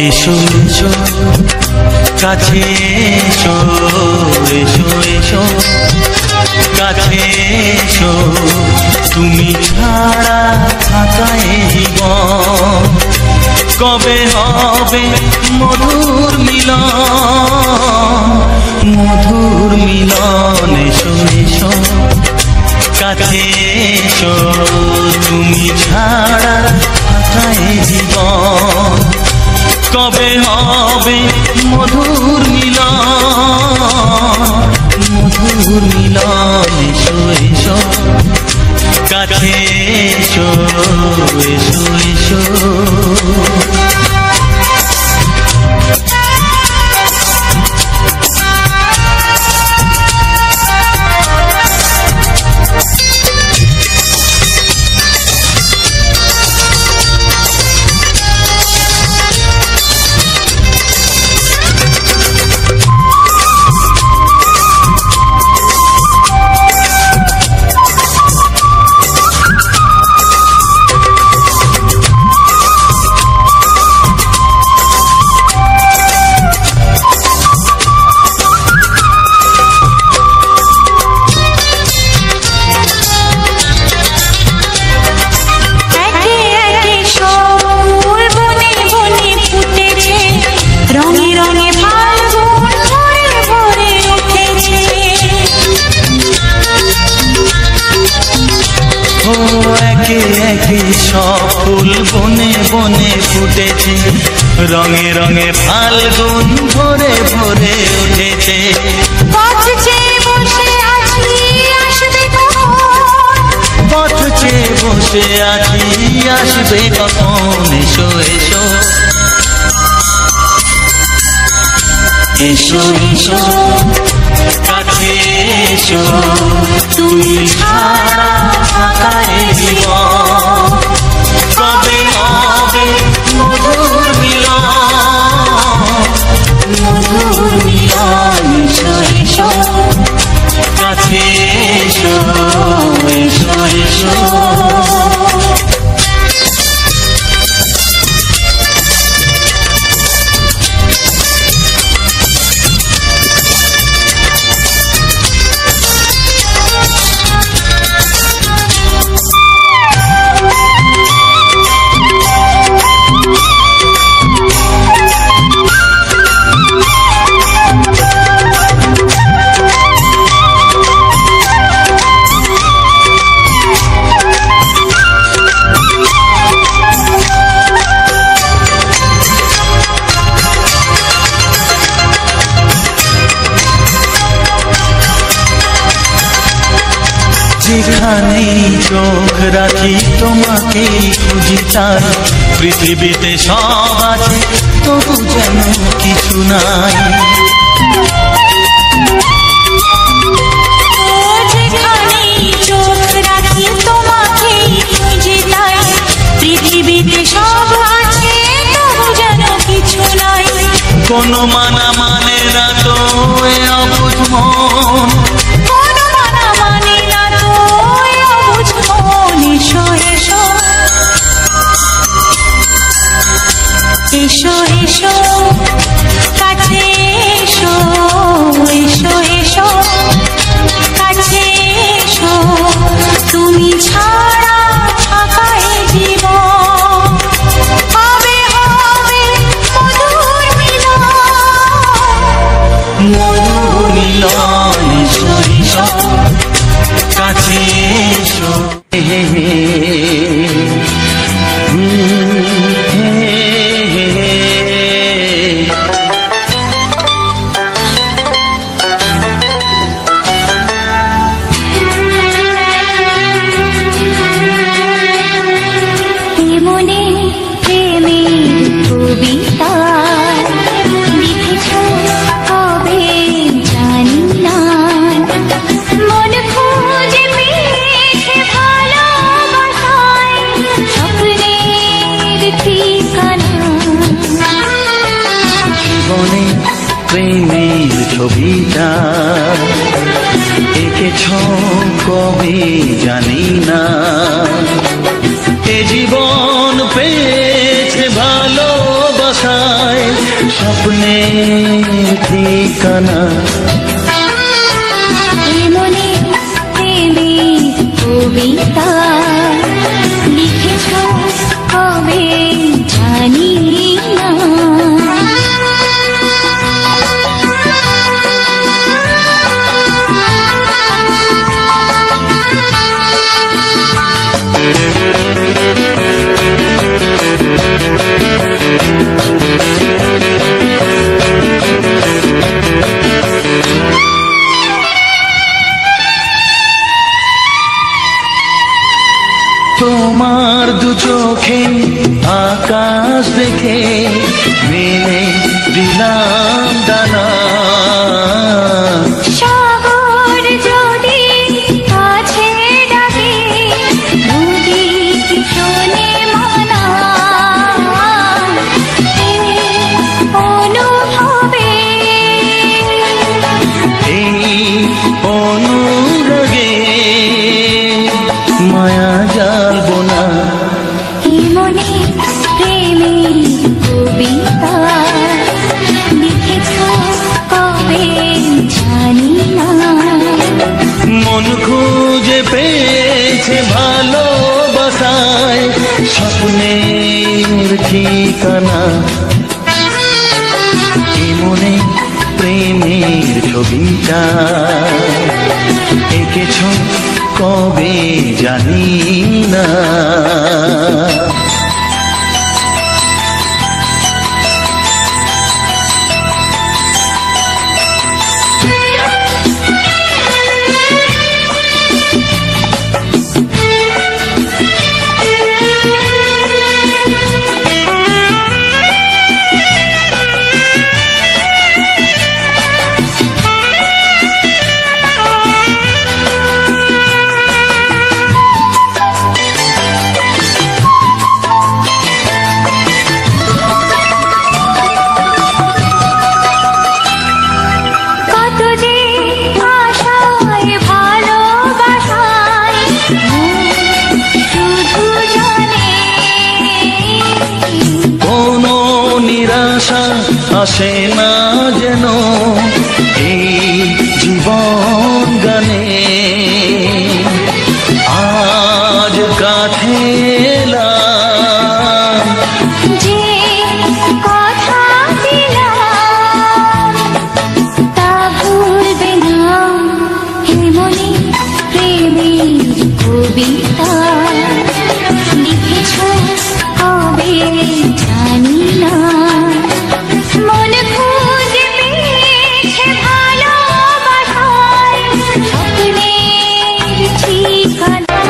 এসো এসো কাছে এসো, এসো এসো কাছে এসো, তুমি ছাড়া থাকা এ জীবন কবে হবে মধুর মিলন, মধুর মিলন। এসো এসো কাছে এসো, তুমি ছাড়া থাকা এ জীবন কবে হবে মধুর মিলন, মধুর মিলন। এসো এসো কাছে এসো, এসো এসো। সব ফুল বনে বনে ফুটেছে, রঙে রঙে ফাল্গুন ভরে ভরে উঠেছে। পথ চেয়ে বসে আছি আসবে কখন, এসো এসো এসো এসো কাছে এসো, তুমি ছাড়া থাকা এ জীবন কবে হবে মধুর মিলন, মধুর মিলন। এসো এসো কাছে এসো, এসো এসো। যেখানে চোখ রাখি তোমাকেই খুঁজি চাই, পৃথিবীতে সব আছে তবু যেন কিছু নাই। যেখানে চোখ রাখি তোমাকেই খুঁজি চাই, পৃথিবীতে সব আছে তবু যেন কিছু নাই। কোনো মানা মানে না তো এ অবুঝ মন, এসো এসো কাছে এসো, এসো এসো কাছে এসো, তুমি ছাড়া থাকা এ জীবন কবে হবে মধুর মিলন, প্রেমের ছবিটা এঁকেছ কবে জানি না। এ জীবন পেয়েছে ভালোবাসায় স্বপ্নের ঠিকানা। মনে প্রেমের কবিতা লিখেছ কবে জানি না। তোমার দু চোখে আকাশ দেখে মেলে দিলাম দানা। সাগর যদি কাছে ডাকে নদী কি শোনে মানা। অনুভবে এই অনুরাগে মায়া জালবো না। মনে প্রেমের কবিতা লিখেছ কবে জানি না। মন খুঁজে পেয়েছে ভালোবাসায় স্বপ্নের ঠিকানা। এ মনে প্রেমের ছবিটা এঁকেছ কবে জানি না। আসে না যেন এই জীবন গানে। আজ কাছে এলাম যে কথা দিলাম তা ভুলবে না। হে মনে প্রেমের কবিতা লিখেছ কবে জানি না। মন খুঁজে পেয়েছে ভালোবাসায় স্বপ্নের ঠিকানা।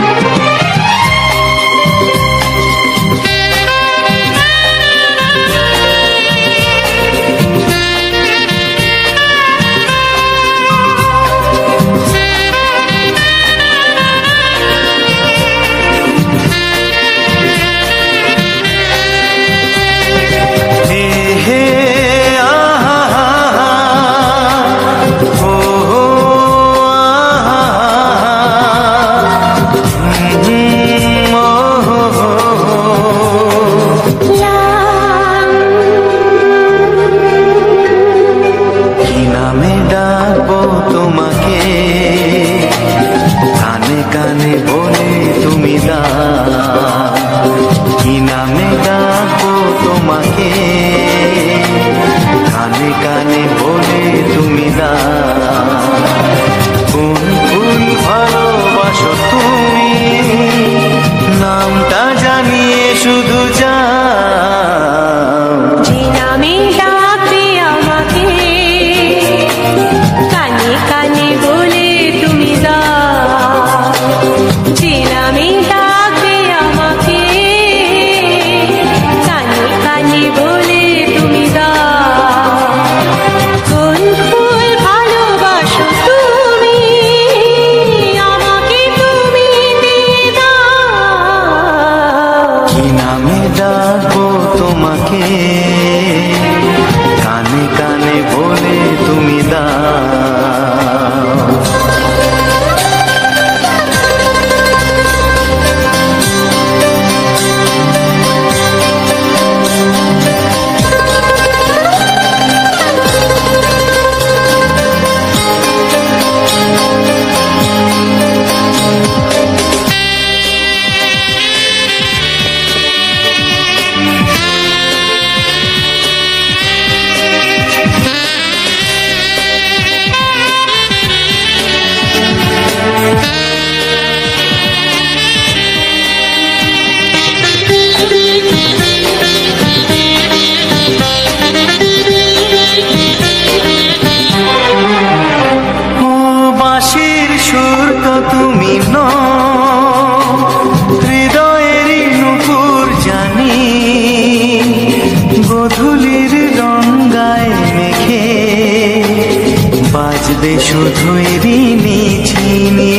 রবে শুধুই ঋণী ছিনি।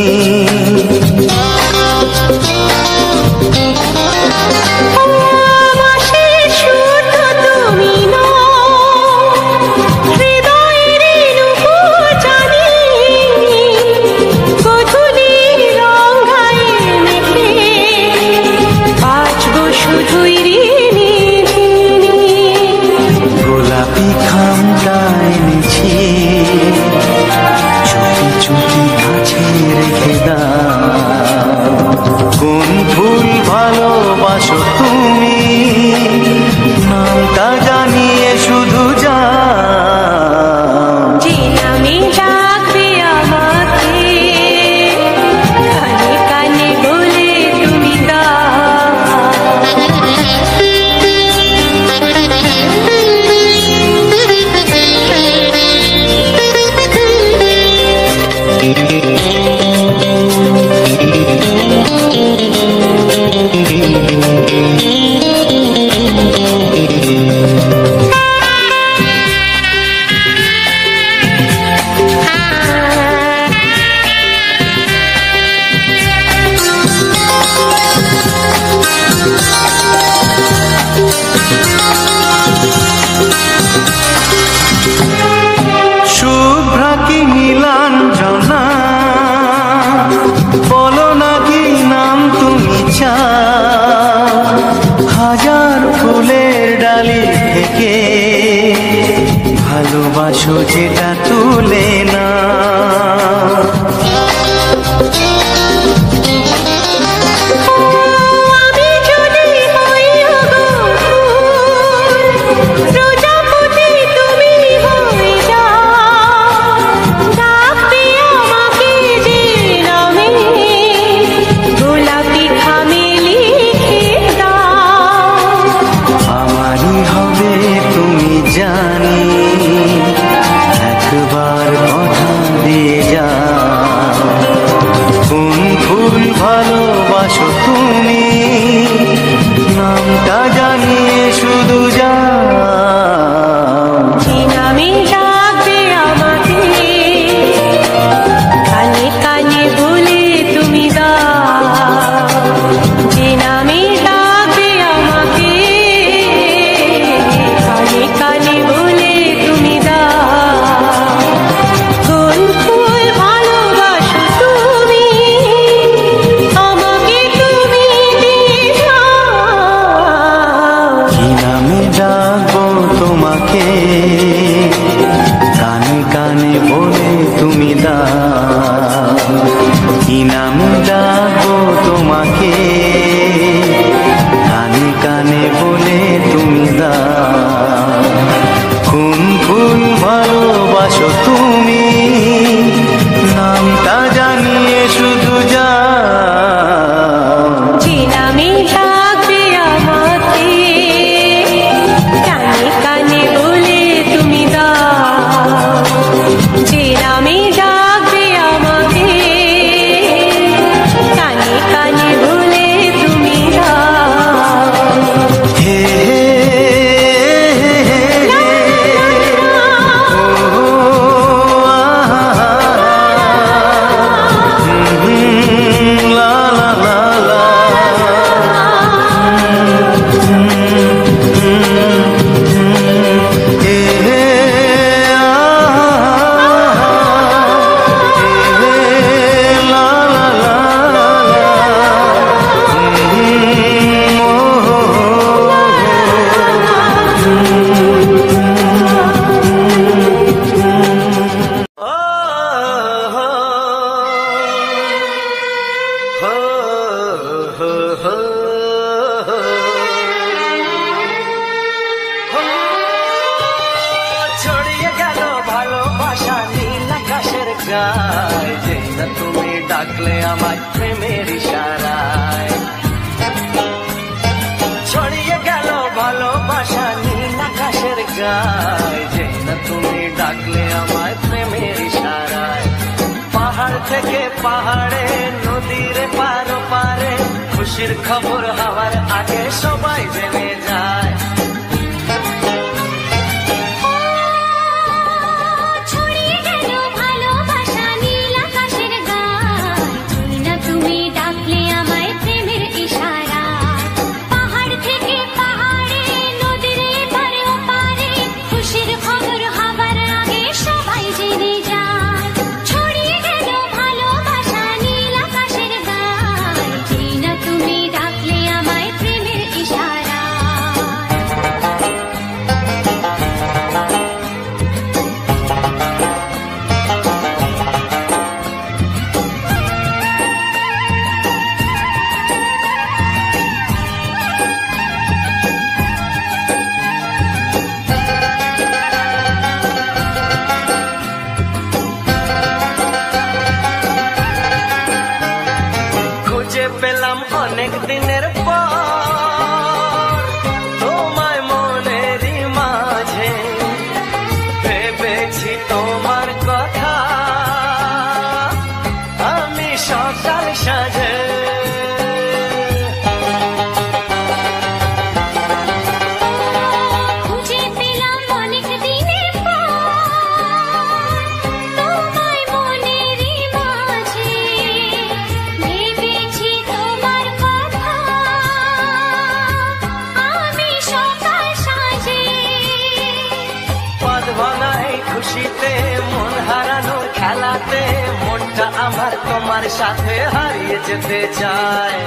গোলাপি খামটা এনেছি, চুপি চুপি কাছে রেখে দাও। কোন ফুল ভালোবাসো তুমি, নামটা জানিয়ে শুধু যাও। যে নামে ডাকবে আমাকে, কানে কানে বলে তুমি শুভ্রা কি নীলাঞ্জনা, বলো না কি নাম তুমি চাও। হাজার ফুলের ডালি থেকে ভালোবাসো যেটা তুলে না। জানি একবার কথা দিয়ে যাও। কোন ফুল ভালোবাসো তুমি, নামটা জানিয়ে শুধু যাও। যে নামে ডাকবে আমাকে, কানে কানে বলে তুমি দাও। যে নামে ডাকবে আমাকে, কানে কানে বলে তুমি দাও। কোন ফুল ভালোবাসো তুমি, আমাকে তুমি দিয়ে যাও। কি নামে ডাকবো তোমাকে, কানে কানে বলে তুমি দাও। কি নামে ডাকবো তোমাকে, কানে কানে বলে তুমি দাও। কোন ফুল ভালোবাসো তুমি, নামটা জানিয়ে শুধু যাও। যে নামে ডাকবে আমাকে, কানে কানে বলে তুমি দাও। যে নামে ডাকবে আমাকে, কানে কানে বলে তুমি দাও। হে ছড়িয়ে গেল ভালোবাসা নীল আকাশের গায়ে, যেই না তুমি ডাকলে আমার প্রেমের ইশারায়। ছড়িয়ে গেল ভালোবাসা নীল আকাশের গায়ে, যেই না তুমি ডাকলে আমার প্রেমের ইশারায়। পাহাড় থেকে পাহাড়ে, নদীর পার পারে, খুশির খবর হওয়ার আগে সবাই জেনে যায়। ছড়িয়ে গেল ভালো এতদিনের পর তোমায় মনেরই মাঝে ভেবেছি তোমার কথা আমি সকাল সাজে খুশিতে মন হারানোর খেলাতে মনটা আমার তোমার সাথে হারিয়ে যেতে চায়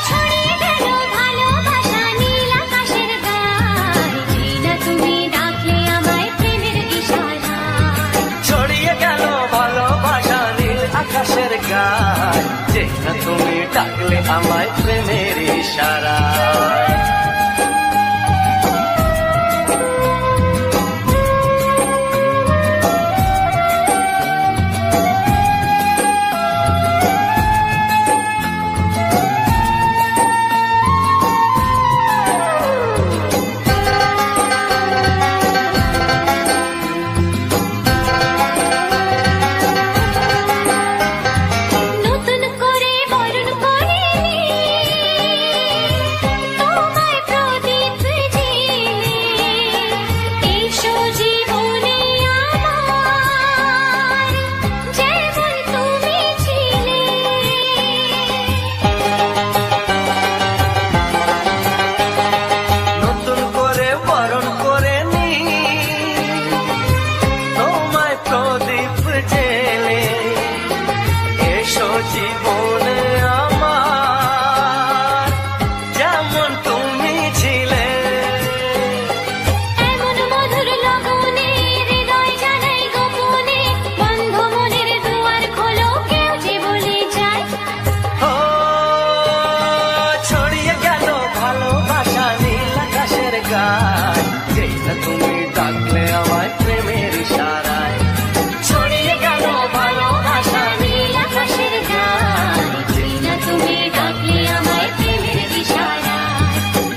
ছড়িয়ে গেল ভালোবাসা নীল আকাশের গায়ে জিনা তুমি ডাকলে আমায় প্রেমের ইশারায় ছড়িয়ে গেল ভালোবাসা নীল আকাশের গায়ে জিনা তুমি ডাকলে আমায় প্রেমের ইশারায় জীবনে আমার যেমন তুমি ছিলে এমন মধুর লগনে হৃদয় জানাই গোপনে বন্ধ মনের দুয়ার খোলো কেউ যে বলে যায় ও ছড়িয়ে গেল ভালোবাসা নীল আকাশের গায়ে যেটা তুমি ডাকলে আমায় প্রেমের ইশারায় ছড়িয়ে গেল ভালোবাসা নীল আকাশের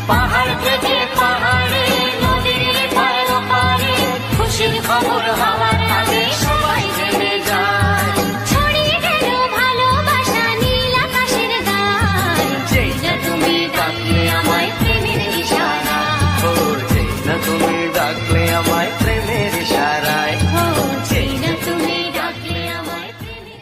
পাহাড় থেকে পাহাড়ে নদীর পার পারে খুশির খবর হওয়ার আগে সবাই জেনে যায় ছড়িয়ে গেল ভালোবাসা নীল আকাশের গায়ে যেটা তুমি ডাকলে আমায় প্রেমের ইশারায় ও যেটা তুমি ডাকলে আমায় প্রেমের ইশারায় ও যেটা তুমি ডাকলে আমায় প্রেমের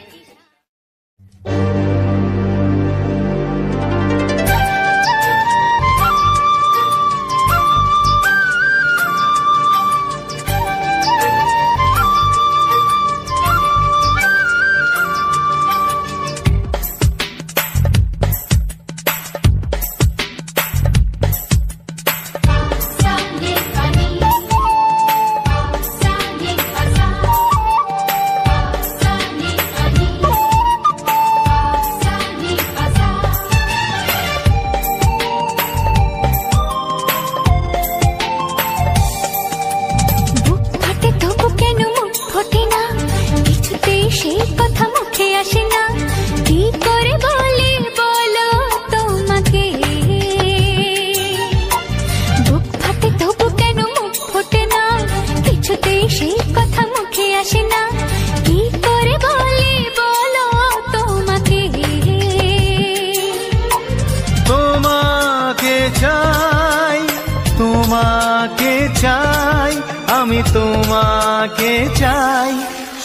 তোমাকে চাই আমি তোমাকে চাই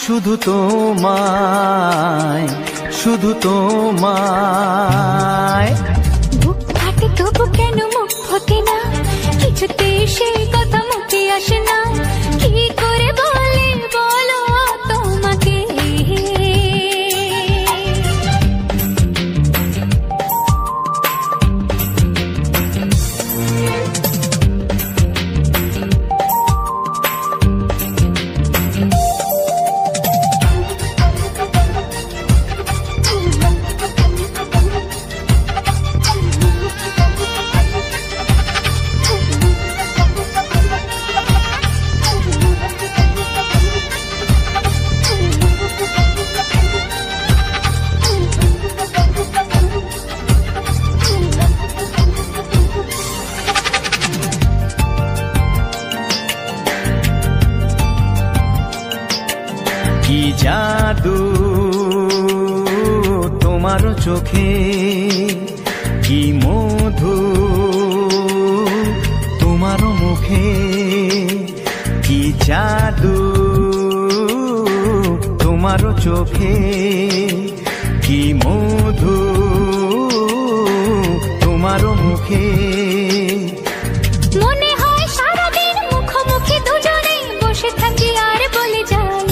শুধু তোমায় শুধু তোমায় বুক ফাটে তবু কেন মুখ ফোটে না কিছুতে সেই কথা মুখে আসে না কি করে বলে বলো তোমাকে কি জাদু তোমার চোখে, কি মধু তোমার মুখে, কি জাদু তোমার চোখে, কি মধু তোমার মুখে। মনে হয় সারাদিন মুখোমুখি দুজনে বসে থাকি আর বলে যাই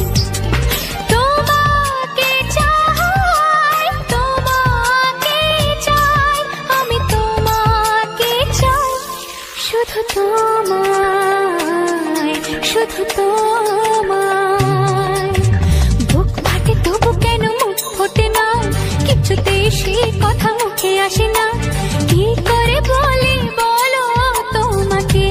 তোমাকে চাই, তোমাকে চাই, আমি তোমাকে চাই, শুধু তোমায়, শুধু তোমায়। বুক ফাটে তবু কেন মুখ ফোটে না, কিছুতে সে কথা মুখে আসে না, কি করে বলি বলো তোমাকে।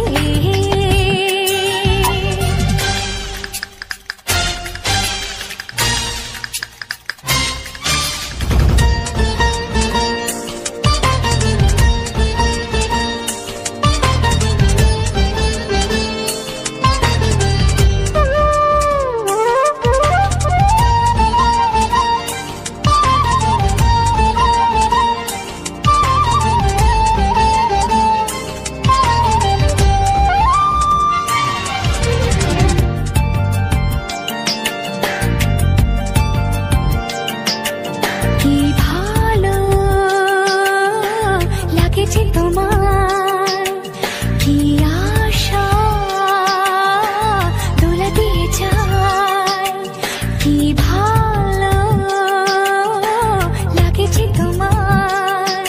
কি ভালো লাগেছে তোমার, কি আশা দোলা দিয়ে যায়, কি ভালো লাগেছে তোমার,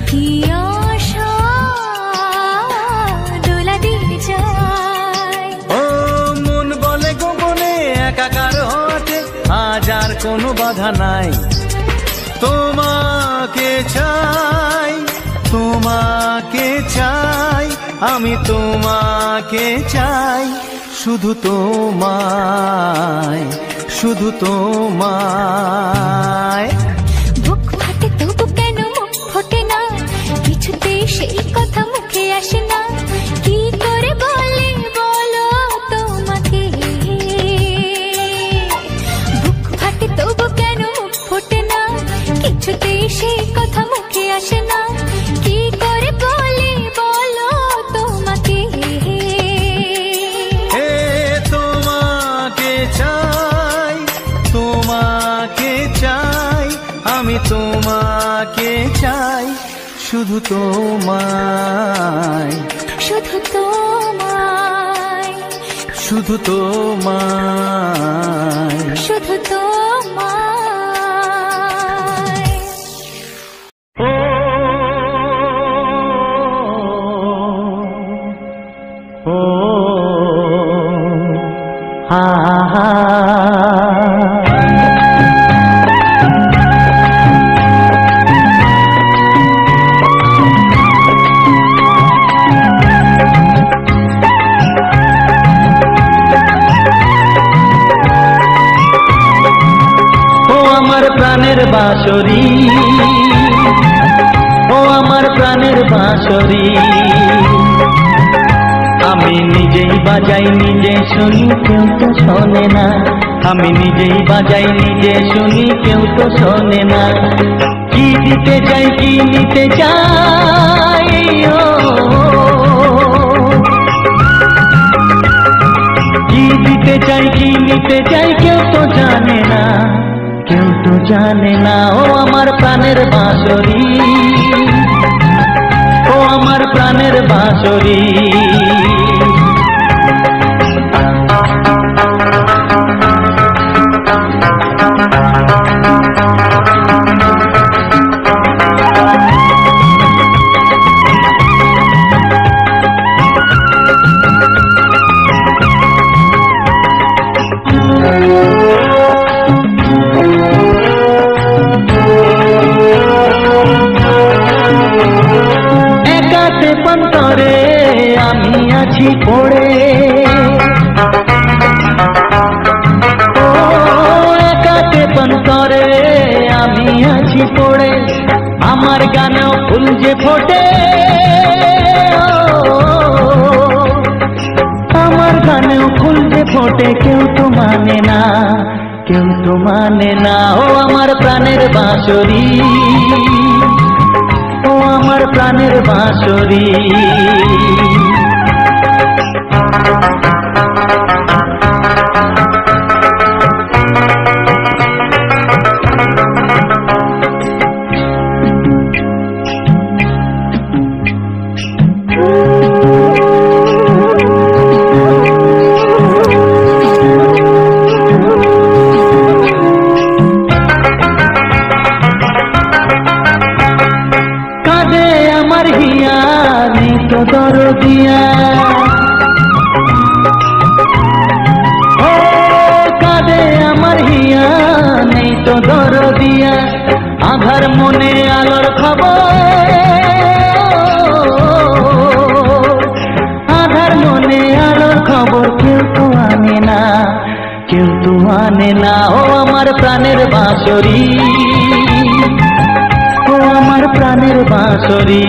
কি আশা দোলা দিয়ে যায়। ও মন বলে গোপনে একাকার হতে আজ আর কোনো বাধা নাই, তোমাকে চাই, তোমাকে চাই, আমি তোমাকে চাই, শুধু তোমায়, শুধু তোমায়। বুক ফাটে তবু কেন মুখ ফোটে না, কিছুতে সেই কথা মুখে আসে না, কি করে বলে বলো তোমাকে। বুক ফাটে তবু কেন মুখ ফোটে না, কিছুতে সেই কথা মুখে আসে না, কি করে বলে বলো তোমাকে। হে তোমাকে চাই, তোমাকে চাই, আমি তোমাকে চাই, শুধু তোমায়, শুধু তোমায়, শুধু তোমায়। শুধু তোমায়। ও ও হা হা। প্রাণের বাঁশরি, ও আমার প্রাণের বাঁশরি, আমি নিজেই বাজাই নিজে শুনি কেউ তো শোনে না, আমি নিজেই বাজাই নিজে শুনি কেউ তো শোনে না। কি দিতে চাই কি নিতে চাই, কি দিতে চাই কি নিতে চাই কেউ তো জানে না, কেউ তো জানে না। ও আমার প্রাণের বাঁশরি, ও আমার প্রাণের বাঁশরি। পন্তরে আমি আছি পড়ে, ও একাতে পন্তরে আমি আছি পড়ে, আমার গানেও ফুল যে ফোটে, আমার গানেও ফুল যে ফোটে, কেউ তো মানে না, কেউ তো মানে না। ও আমার প্রাণের বাঁশরি, ও আমার প্রাণের বাঁশরি। দরদিয়া ও কাঁদে আমার হিয়া, নেই তো দরদিয়া। আধার মনে আলোর খবর, আধার মনে আলোর খবর কেউ তো আনে না, কেউ তো আনে না। ও আমার প্রাণের বাঁশরি, ও আমার প্রাণের বাঁশরি।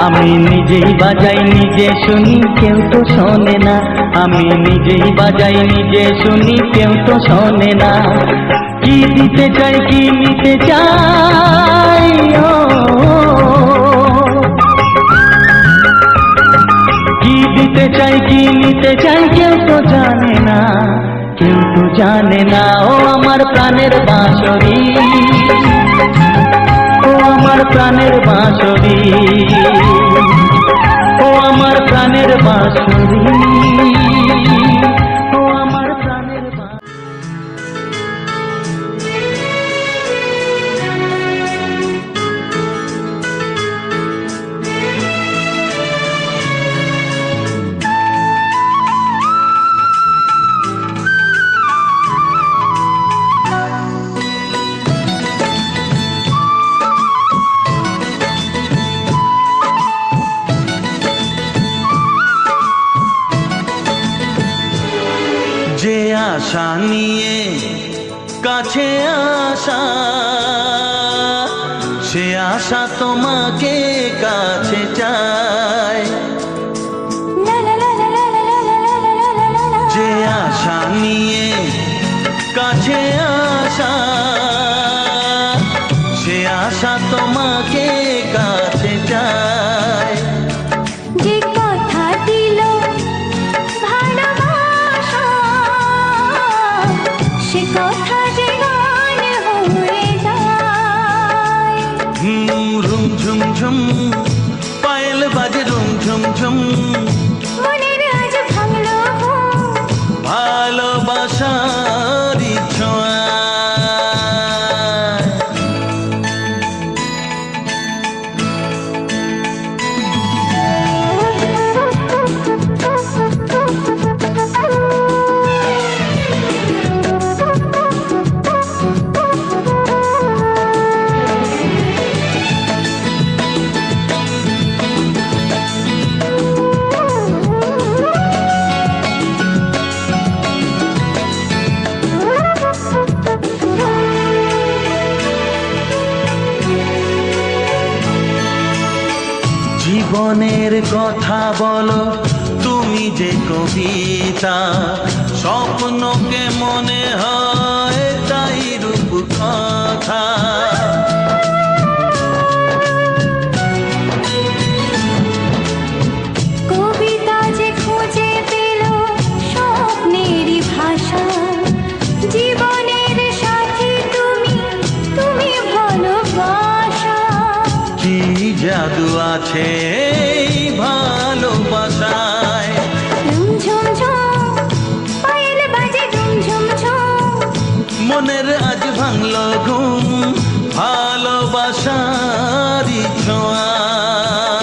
আমি নিজেই বাজাই নিজে শুনি, কেউ তো শোনে না। আমি নিজেই বাজাই নিজে শুনি, কেউ তো শোনে না। কি দিতে চাই কি নিতে চাই, কি দিতে চাই কি নিতে চাই কেউ তো জানে না, কেউ তো জানে না। ও আমার প্রাণের বাঁশরি, ও আমার প্রাণের বাঁশরি, ও আমার প্রাণের বাঁশরি, ও আমার প্রাণের বাঁশরি। যে আশা নিয়ে কাছে আসা, সে আশা তোমাকে কাছে চায়। যে আশা নিয়ে কাছে আসা, সে আশা তোমাকে কাছে চায়। যে কথা দিল ভালোবাসা, সে কথা যে গান হয়ে যায়। রুম ঝুম ঝুম পায়েল বাজে, রুম ঝুম ঝুম মনের আজ ভাঙলো ভালোবাসার ছোঁয়া। জীবনের কথা বলো তুমি যে কবিতা, স্বপ্নকে মনে হয় তাই রূপ কথা। কবিতা যে খুঁজে পেল স্বপ্নেরই ভাষা। জীবনের সাথী তুমি, তুমি ভালোবাসা। কি জাদু আছে এই ভালোবাসায়। ঝুম ঝুম পায়েল বাজে, ঝুম ঝুম মনের আজ ভাঙলো ঘুম ভালোবাসার ছোঁয়ায়।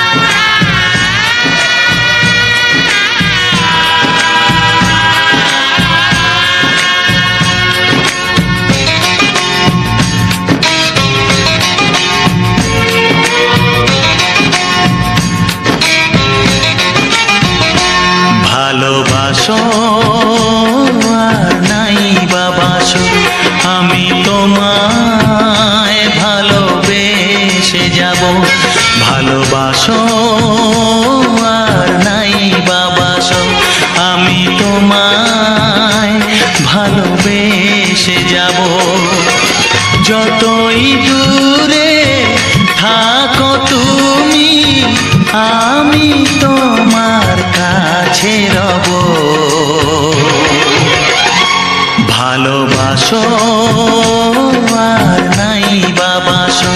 ভালোবাসো আর নাই বাবাসো, আমি তোমায় ভালোবেসে যাব। যতই দূরে থাকো তুমি, আমি তোমার কাছে রব। ভালোবাসো আর নাই বাবাসো,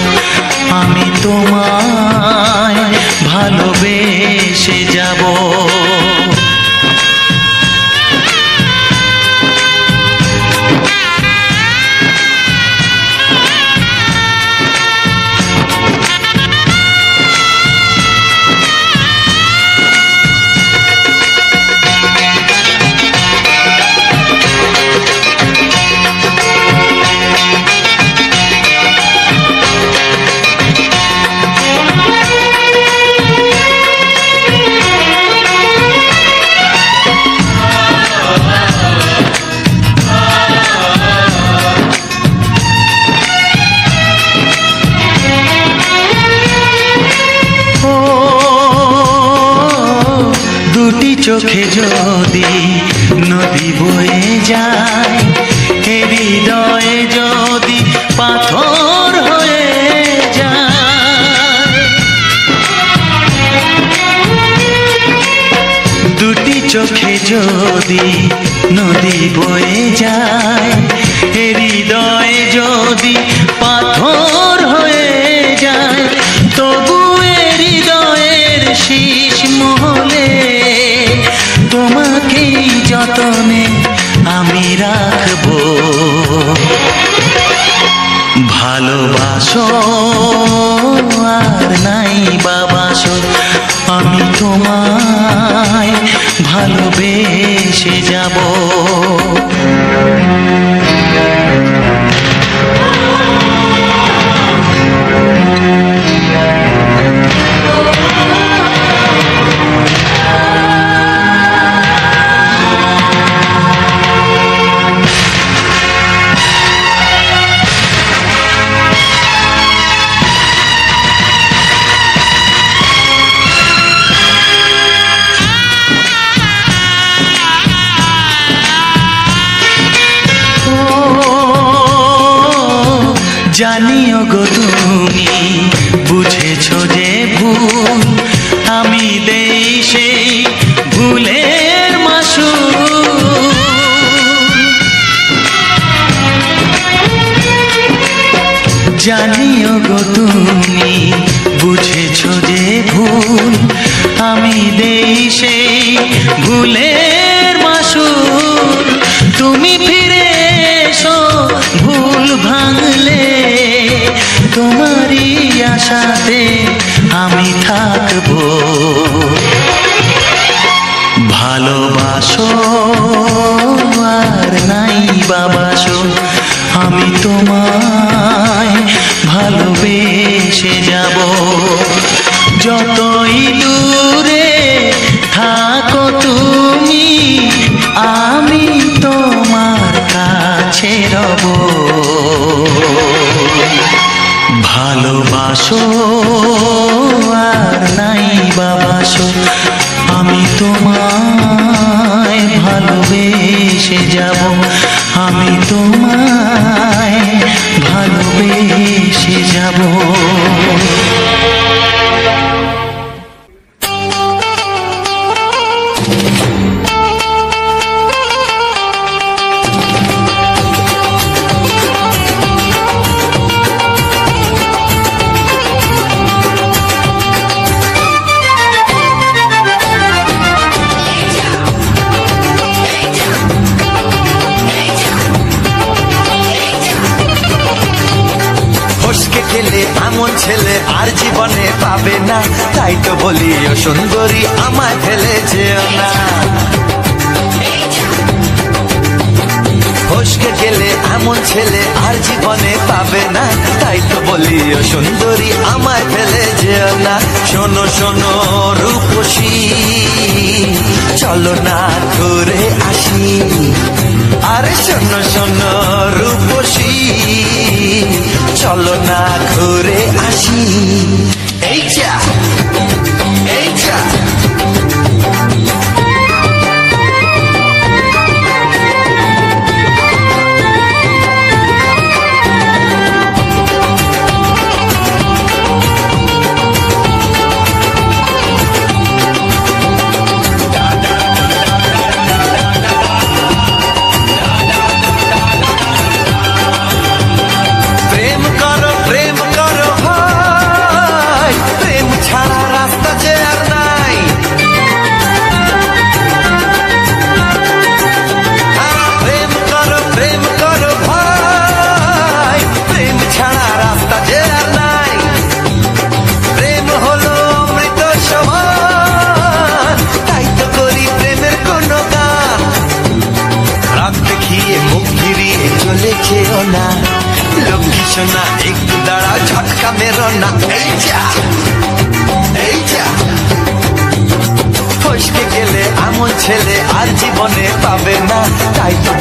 আমি তোমায় ভালোবেসে যাব। দুটি চোখে যদি নদী বয়ে যায়, হৃদয়ে যদি পাথর হয়ে যায়। দুটি চোখে যদি নদী বয়ে যায়, হৃদয়ে যদি পাথর হয়ে যায়, তবু হৃদয়ের শীষ মহলে তোমাকেই যতনে আমি রাখবো। ভালোবাসো আর নাই বাবাসো, আমি তোমায় ভালোবেসে যাব। জানিও গো তুমি বুঝেছো যে ভুল, আমি দেই সেই ভুলের মাসুল। জানিও গো তুমি বুঝেছো যে ভুল, আমি দেই সেই ভুলের মাসুল। তুমি ফিরে এসো ভুল ভাঙলে, তোমারই আশাতে আমি থাকবো। ভালোবাসো আর নাই বাবাসো, আমি তোমায় ভালোবেসে যাব। যতই দূরে থাকো তুমি, আমি তোমার কাছে রব। ভালোবাসো আর নাই বাবাসো, আমি তোমায় ভালোবেসে যাব। আমি তোমায় ভালোবেসে যাব। এমন ছেলে আর জীবনে পাবে না, তাই তো বলি ও সুন্দরী আমায় ফেলে যেও না। ফসকে গেলে এমন ছেলে আর জীবনে পাবে না, তাই তো বলি ও সুন্দরী আমায় ফেলে যেও না। শোনো শোনো রূপসী, চলো না ঘুরে আসি। আরে শোনো শোনো রূপসী, চলো না ঘুরে আসি। এই যা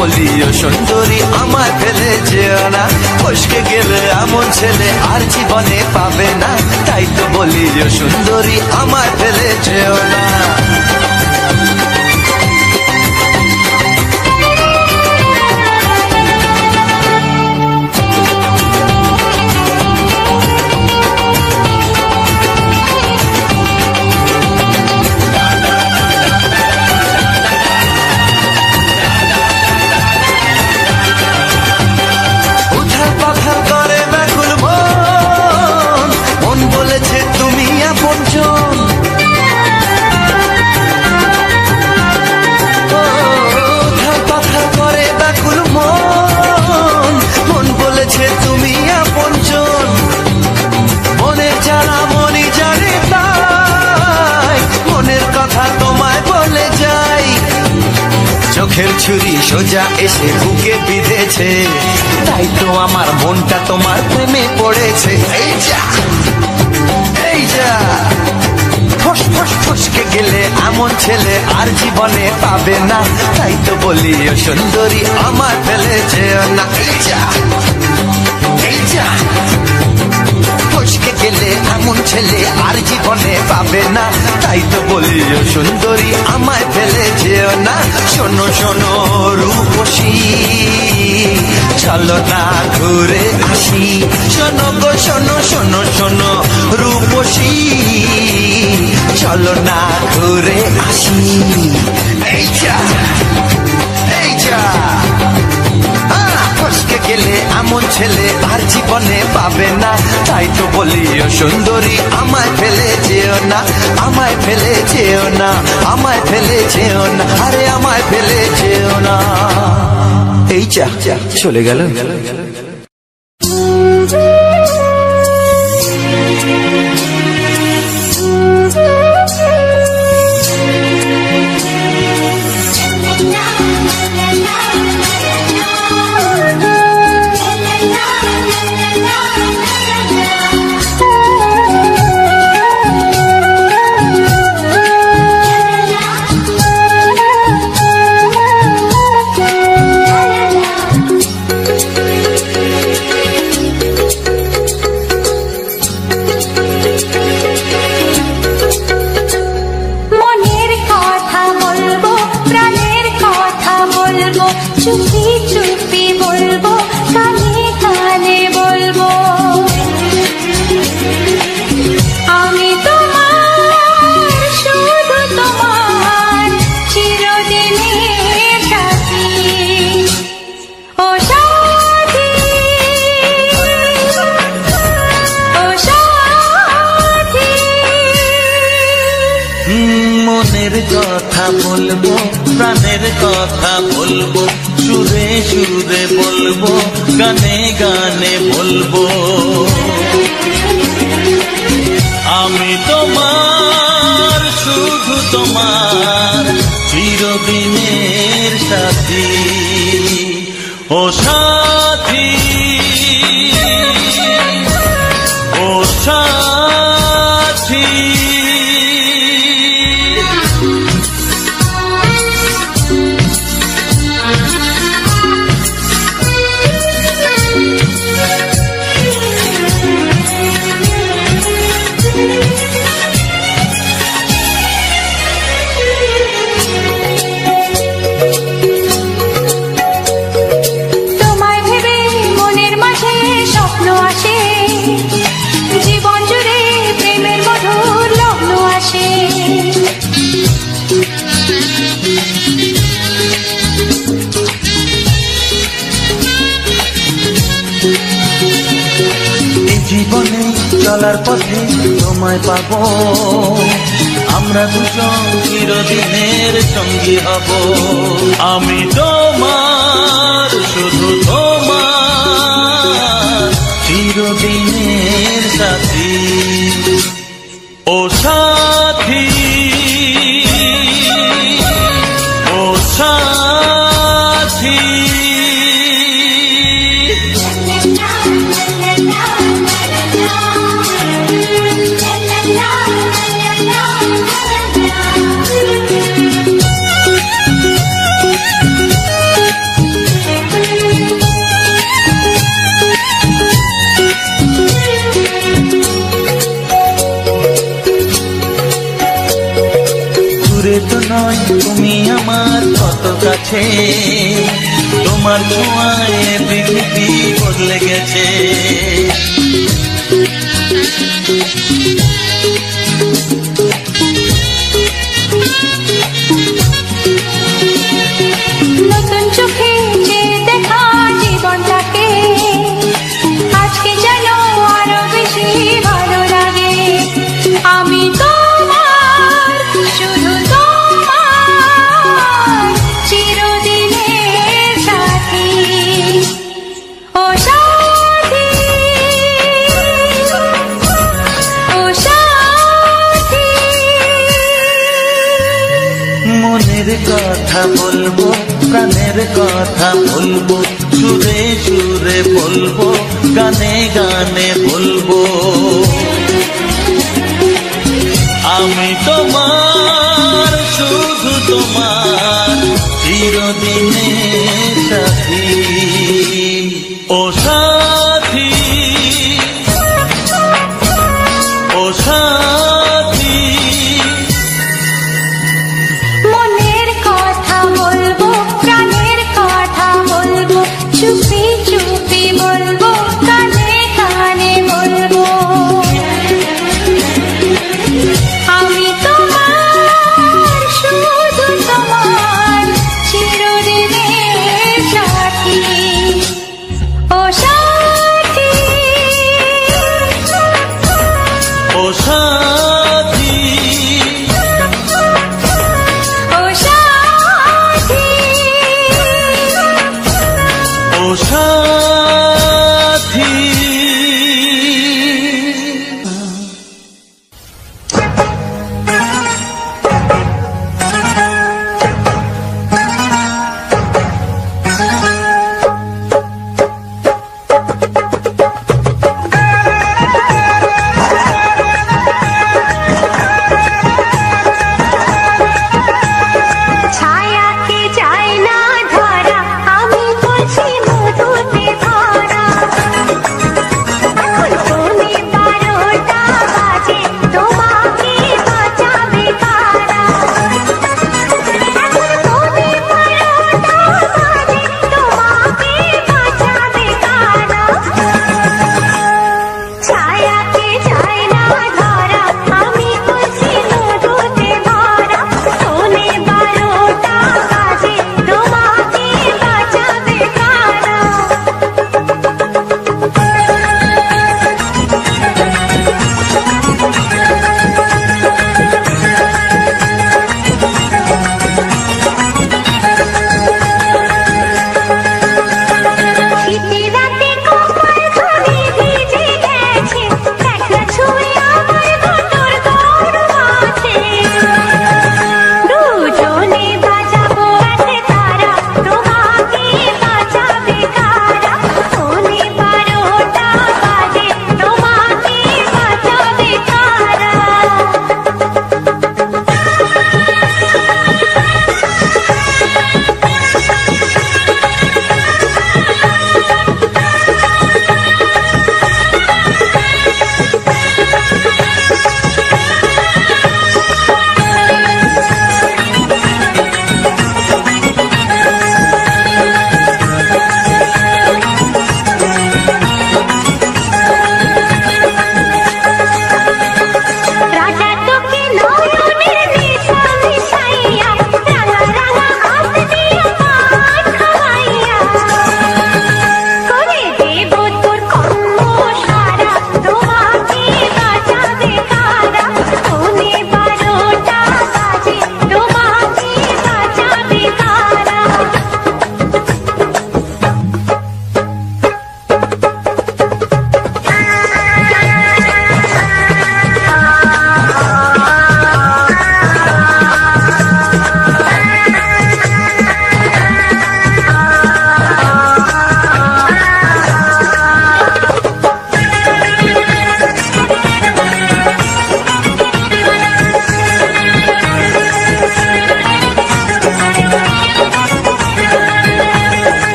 বলি ও সুন্দরী আমায় ফেলে যেও না, ফসকে গেলে এমন ছেলে আর জীবনে পাবে না, তাই তো বলি ও সুন্দরী আমায় ফেলে যেও না। চোখের ছুরি সোজা এসে বুকে বিঁধেছে, তাই তো আমার মনটা তোমার প্রেমে পড়েছে। এই যা এই যা, ফস ফস ফসকে গেলে এমন ছেলে আর জীবনে পাবে না, তাই তো বলি ও সুন্দরী আমার ফেলে যেও না। এই যা এই যা, ফসকে গেলে এমন ছেলে আর জীবনে পাবে না, তাই তো বলি ও সুন্দরী আমায় ফেলে যেও না। শোনো শোনো রূপসী চলো না ঘুরে আসি, শোনো গো শোনো শোনো শোনো রূপসী চলো না ঘুরে আসি। এই যা এই যা, ফসকে গেলে এমন ছেলে আর জীবনে পাবে না, তাই তো বলি ও সুন্দরী আমায় ফেলে যেও না, আমায় ফেলে যেও না, আমায় ফেলে যেও না, আরে আমায় ফেলে যেও না। এই যা চলে গেল। চুপি চুপি বলবো, কানে কানে বলবো, আমি তোমার শুধু তোমার চিরদিনের সাথী। ও সাথী ও সাথী, মনের কথা বলবো, প্রাণের কথা বলবো, সুরে সুরে বলবো, গানে গানে বলবো, আমি তোমার শুধু তোমার চিরদিনের সাথী। ও সাথী ও সাথী, জীবনে চলার পথে তোমায় পাবো, আমরা দুজন চিরদিনের সঙ্গী হব, আমি তোমার শুধু তোমার চিরদিনের সাথী। ও সাথী ও সাথী, দূরে তো নয় তুমি আমার কত কাছে, তোমার ছোঁয়ায় পৃথিবী বদলে গেছে। নতুন চোখে যে দেখা জীবনটাকে আজকে যেন আরো বেশি ভালো লাগে। আমি তোমার, শুধু তোমার চিরদিনের সাথী। ও সাথী, ও সাথী। মনের কথা বলবো, প্রাণের কথা বলবো, সুরে সুরে বলবো, গানে গানে বলবো। আমি তোমার, শুধু তোমার চিরদিনের সাথী। ও সাথী, ও সাথী। মনের কথা বলবো, প্রাণের কথা বলবো, চুপি চুপি বলবো, কানে কানে বলবো। আমি তোমার, শুধু তোমার চিরদিনের সাথী। ও সাথী, ও সাথী, ও সাথী, ও সাথী।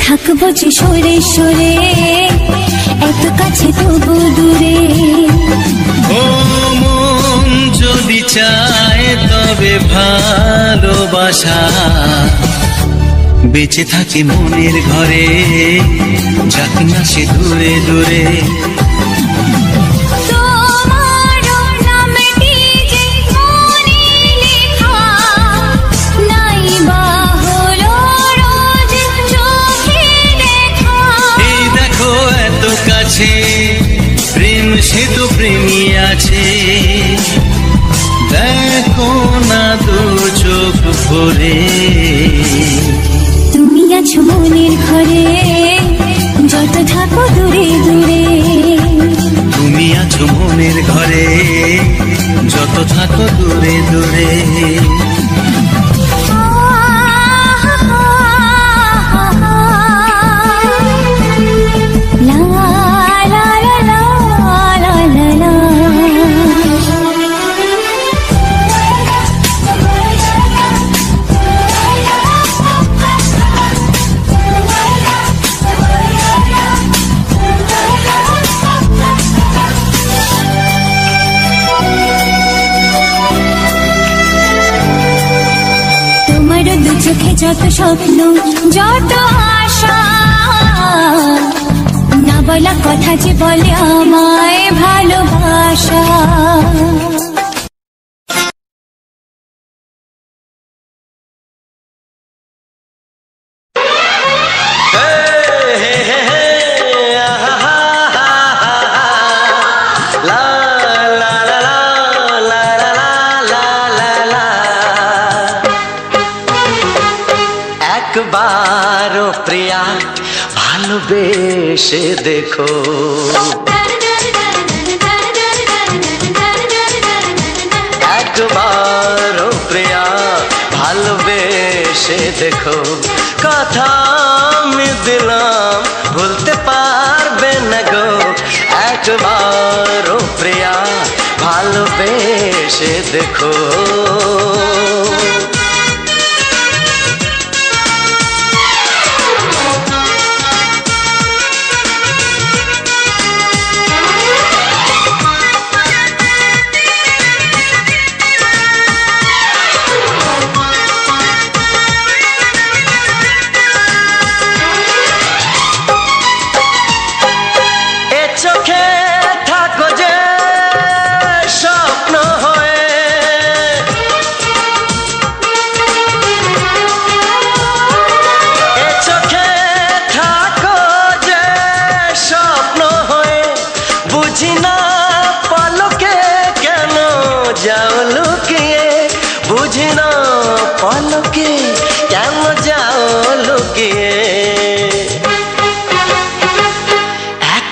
থাকবো যে সরে সরে, এত কাছে তবু দূরে। ও মন যদি চায় তবে ভালোবাসা, বেঁচে থাকি মনের ঘরে, যাক না সে দূরে দূরে। প্রেম সে তো প্রেমী আছে, দেখো না দু চোখ ভরে। তুমি আছো মনের ঘরে, যত থাকো দূরে দূরে। তুমি আছো মনের ঘরে, যত থাকো দূরে দূরে। চোখে যত স্বপ্ন, যত আশা, না বলা কথা যে বলে আমায় ভালোবাসা। একবারও প্রিয়া ভালোবেসে দেখো, একবারও প্রিয়া ভালোবেসে দেখো। কথা আমি দিলাম ভুলতে পারবে না গো, একবারও প্রিয়া ভালোবেসে দেখো।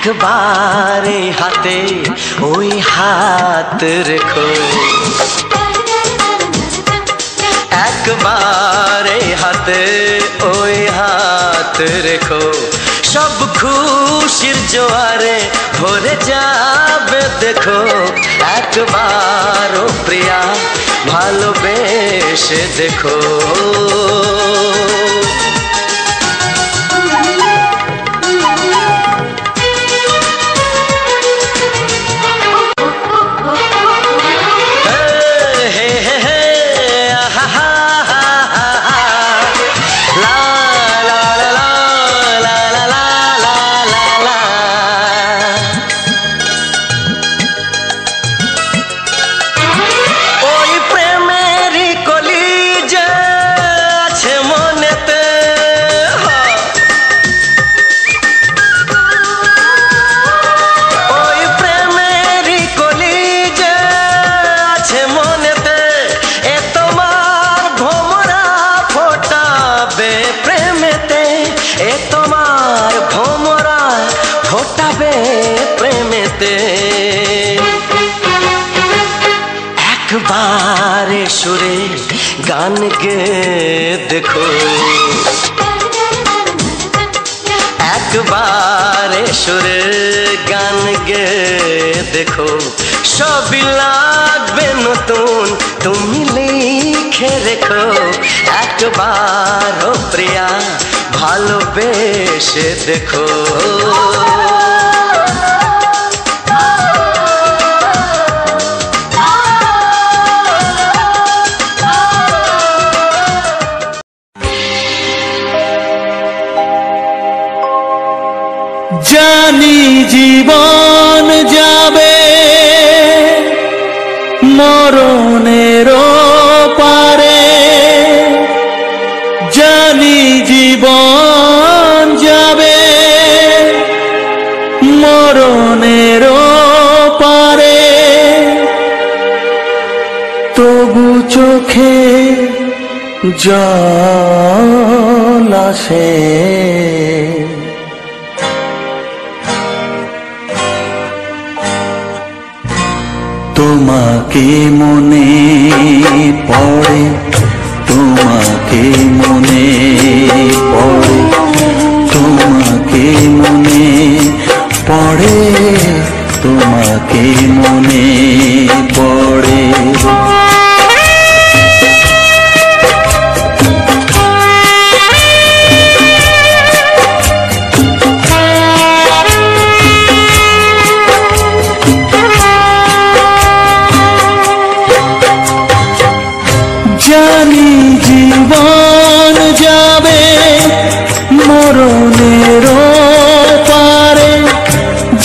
একবারে হাতে ওই হাত রেখো, একবারে হাতে ওই হাত রেখো। সব খুশির জোয়ারে ভরে যাবে দেখো, একবারও প্রিয়া ভালোবেসে দেখো। একবারে সুরে গান গে দেখো, একবারে সুরে গান গে দেখো। সবই লাগবে নতুন তুমি লিখে রেখো, একবারও প্রিয়া ভালো ভালোবেসে দেখো। জানি জীবন যাবে মরণের পারে, জানি জীবন যাবে মরণের পারে, তবু চোখে জল আসে, তোমাকে মনে পড়ে, তোমাকে মনে পড়ে, তোমাকে মনে পড়ে, তোমাকে মনে পড়ে। জানি জীবন যাবে মরণের পারে,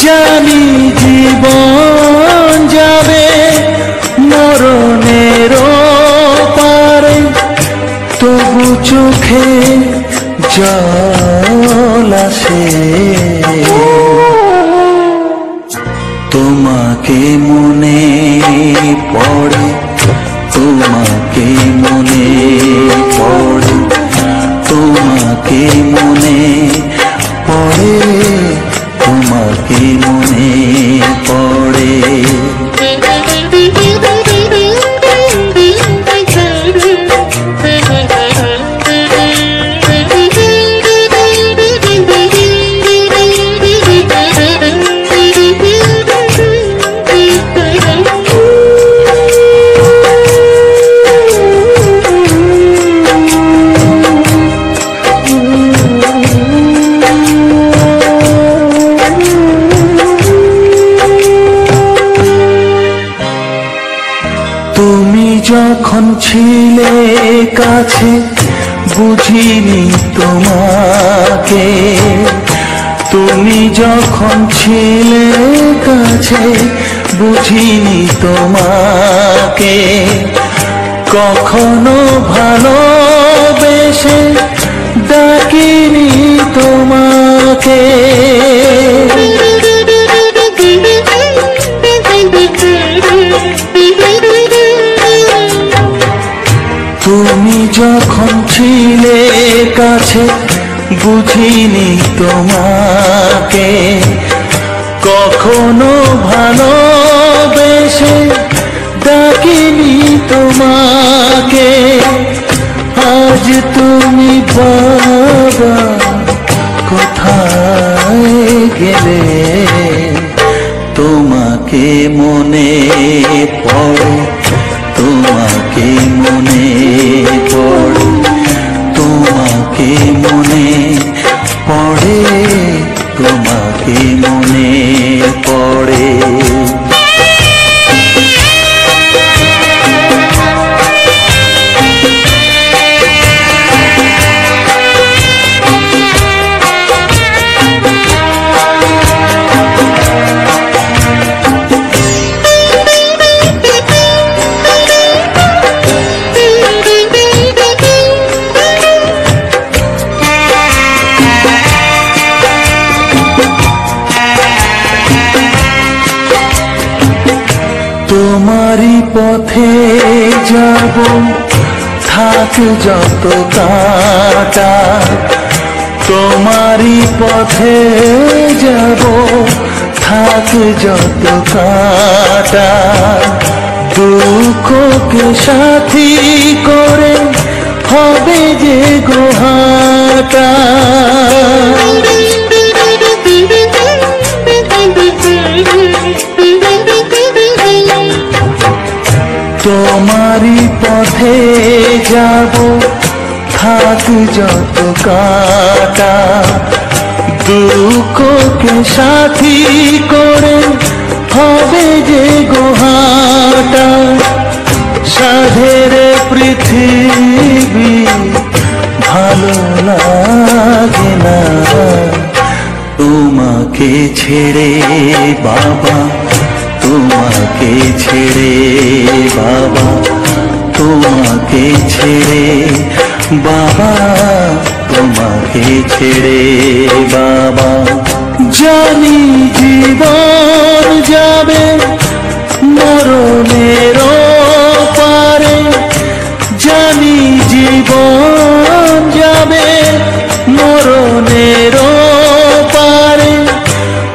জানি জীবন যাবে মরণের পারে, তবু চোখে জল আসে, তোমাকে মনে পড়ে, তোমাকে মনে পড়ে, তোমাকে মনে পড়ে, তোমাকে মনে পড়ে। যখন ছিলে কাছে বুঝিনি তোমাকে, তুমি যখন ছিলে কাছে বুঝিনি তোমাকে, কখনো ভালোবেসে ডাকিনি তোমাকে, তুমি যখন ছিলে কাছে বুঝিনি তোমাকে, কখনো ভালোবেসে ডাকিনি তোমাকে, আজ তুমি বাবা কোথায় গেলে, তোমাকে মনে পড়ে, তোমাকে মনে পড়ে, তোমাকে মনে পড়ে, তোমাকে মনে পড়ে। তোমারই পথে যাব থাক যত কাঁটা, তোমারই পথে যাব থাক যত কাঁটা, দুঃখকে সাথী করে হবে যে গোহাটা, তোমারই পথে যাব থাক যত কাটা, দুঃখকে সাথী করে হবে যে গোহাটা। সাধের পৃথিবী ভালো লাগে না তোমাকে ছেড়ে বাবা, তোমাকে ছেড়ে বাবা, তোমাকে ছেড়ে বাবা, তোমাকে ছেড়ে বাবা। জানি জীবন যাবে মরণের পারে, জানি জীবন যাবে মরণের পারে,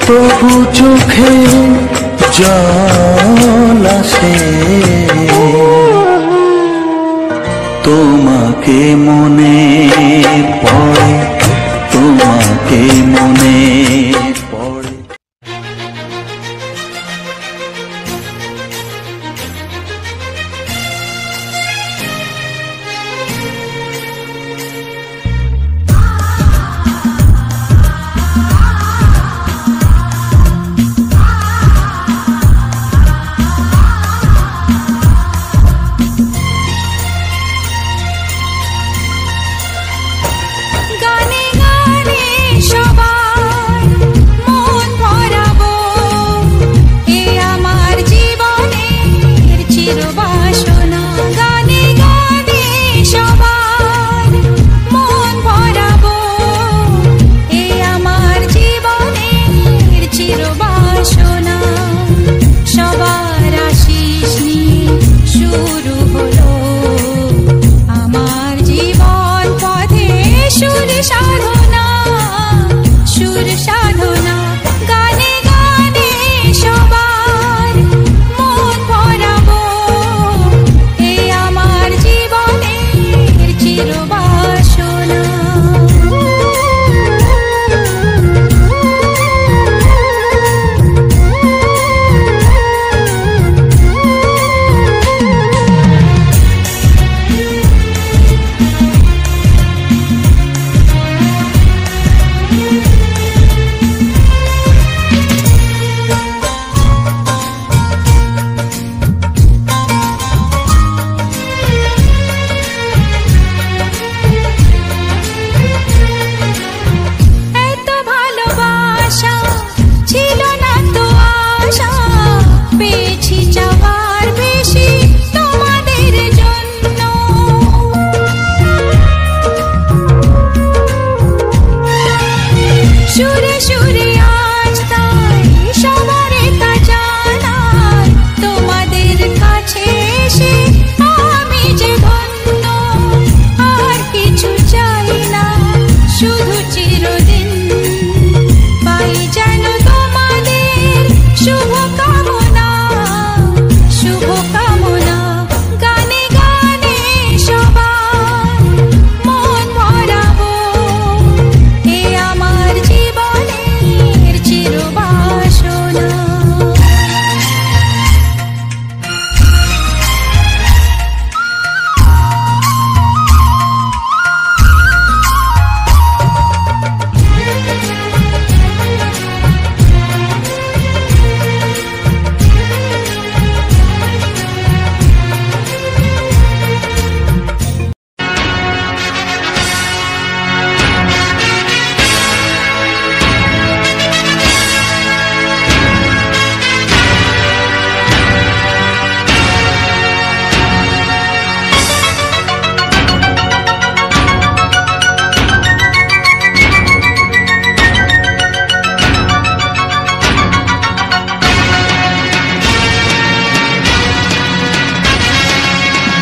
তবু চোখে জল আসে তোমাকে মনে পড়ে, তোমাকে মনে পড়ে। গানে গানে সবার মন ভরাবো, এ আমার জীবনের চিরবাসনা। গানে গানে সবার মন ভরাবো, এ আমার জীবনের চিরবাসনা। সবার আশিস নিয়ে শুরু হলো আমার জীবন পথে সুর সাধনা, সুর সাধনা। গানে গানে সবার মন ভরাবো, এ আমার জীবনের চিরবাসনা। এত ভালোবাসা ছিল না তো আশা, পেয়েছি যাওয়ার বেশি তোমাদের জন্য। সুরে সুরে আজ তাই সবার তা জানাই, তোমাদের কাছে এসে আমি যে ধন্য। আর কিছু চাই না, শুধু চিরদিন পাই যেন তোমাদের শুভ কামনা, শুভ কামনা। গানে গানে সবার মন ভরাবো, এ আমার জীবনের চিরবাসনা।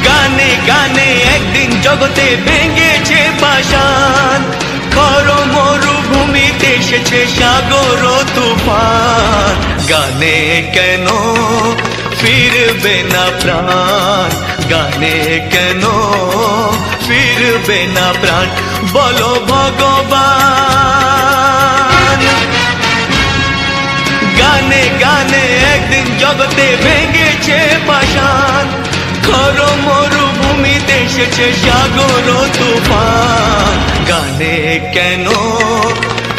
গানে গানে একদিন জগতে ভেঙেছে পাষাণ, খর মরুভূমিতে এসেছে সাগর তুফান। গানে কেন ফিরবে না প্রাণ, গানে কেন ফিরবে না প্রাণ, বলো ভগবান। গানে গানে একদিন জগতে ভেঙেছে পাষাণ, খর মরুভূমিতে এসেছে সাগর তুফান, গানে কেন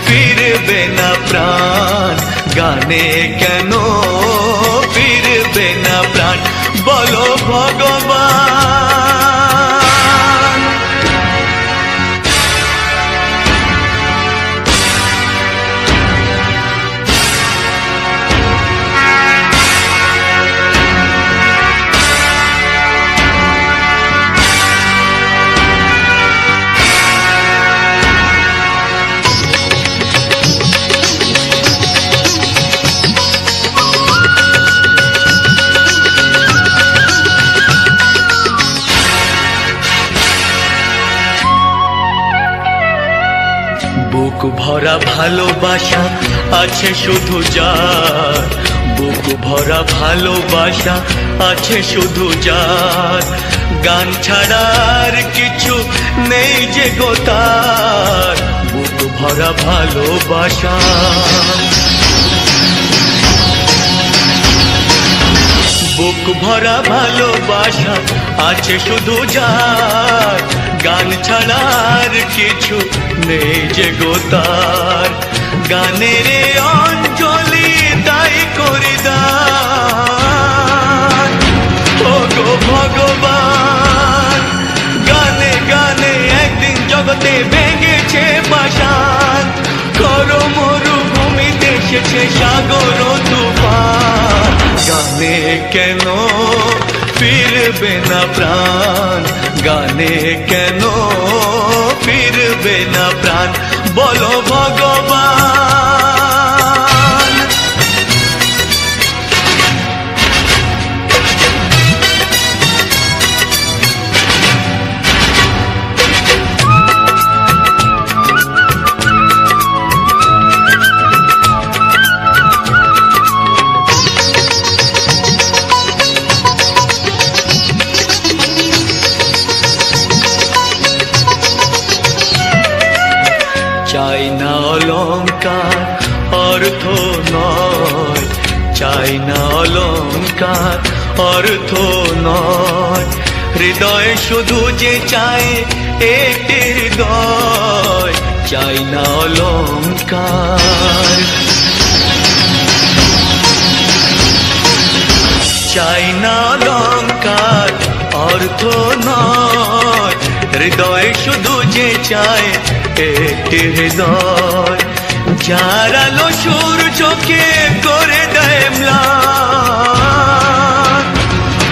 ফিরবে না প্রাণ, গানে কেন ফিরবে না প্রাণ, বলো ভগবান। বুক ভরা ভালোবাসা আছে শুধু যার, বুক ভরা ভালোবাসা আছে শুধু যার, গান ছাড়ার কিছু নেই যে গো তার, বুক ভরা ভালোবাসা। বুক ভরা ভালোবাসা আছে শুধু যার, গান ছাড়ার কিছু নেই যে গো তার, গানের অঞ্জলি তাই করে দান, ও গো ভগবান। গানে গানে একদিন জগতে ভেঙেছে পাষাণ, করো মরুভূমিতে এসেছে সাগর তুফান, গানে কেন ফিরবে না প্রাণ, গানে কেন ফিরবে না প্রাণ, বলো ভগবান। চাই না অলংকার অর্থ নয়, চাই না অলংকার অর্থ নয়, হৃদয় শুধু যে চায় একটি হৃদয়, চাই না অলংকার। চাই না অলংকার অর্থ নয়, হৃদয় শুধু যে চায় একটি হৃদয়, যার আলো সূর্যকে করে দেয় ম্লান,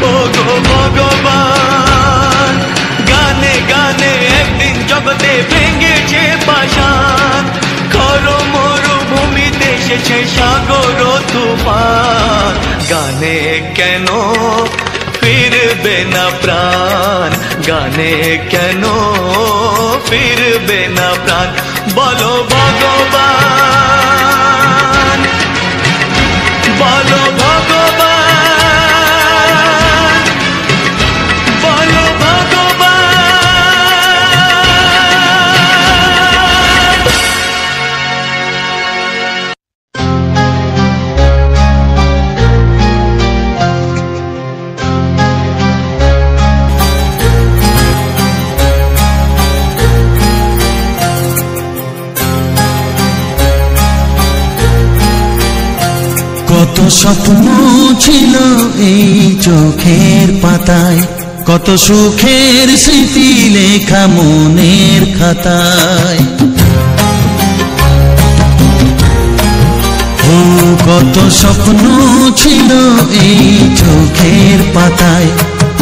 ও গো ভগবান। গানে গানে একদিন জগতে ভেঙেছে পাষাণ, করো মরুভূমিতে এসেছে সাগর তুফান, গানে কেন ফিরবে না প্রাণ, গানে কেন ফিরবে না প্রাণ, বলো ভগবান, বলো ভগবান, বলো ভগবান। কত স্বপ্ন ছিল এই চোখের পাতায়, কত সুখের স্মৃতি লেখা মনের খাতায়, ও কত স্বপ্ন ছিল এই চোখের পাতায়,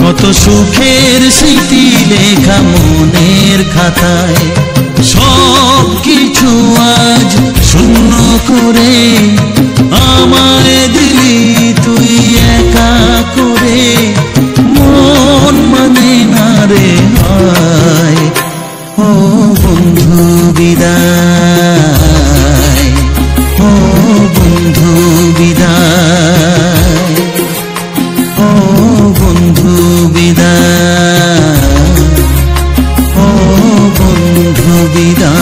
কত সুখের স্মৃতি লেখা মনের খাতায়, সব কিছু আজ শূন্য করে আমায় দিলি তুই একা করে, মন মানে না রে হায়, ও বন্ধু বিদায়, ও বন্ধু বিদায়, ও বন্ধু বিদায়, ও বন্ধু বিদায়।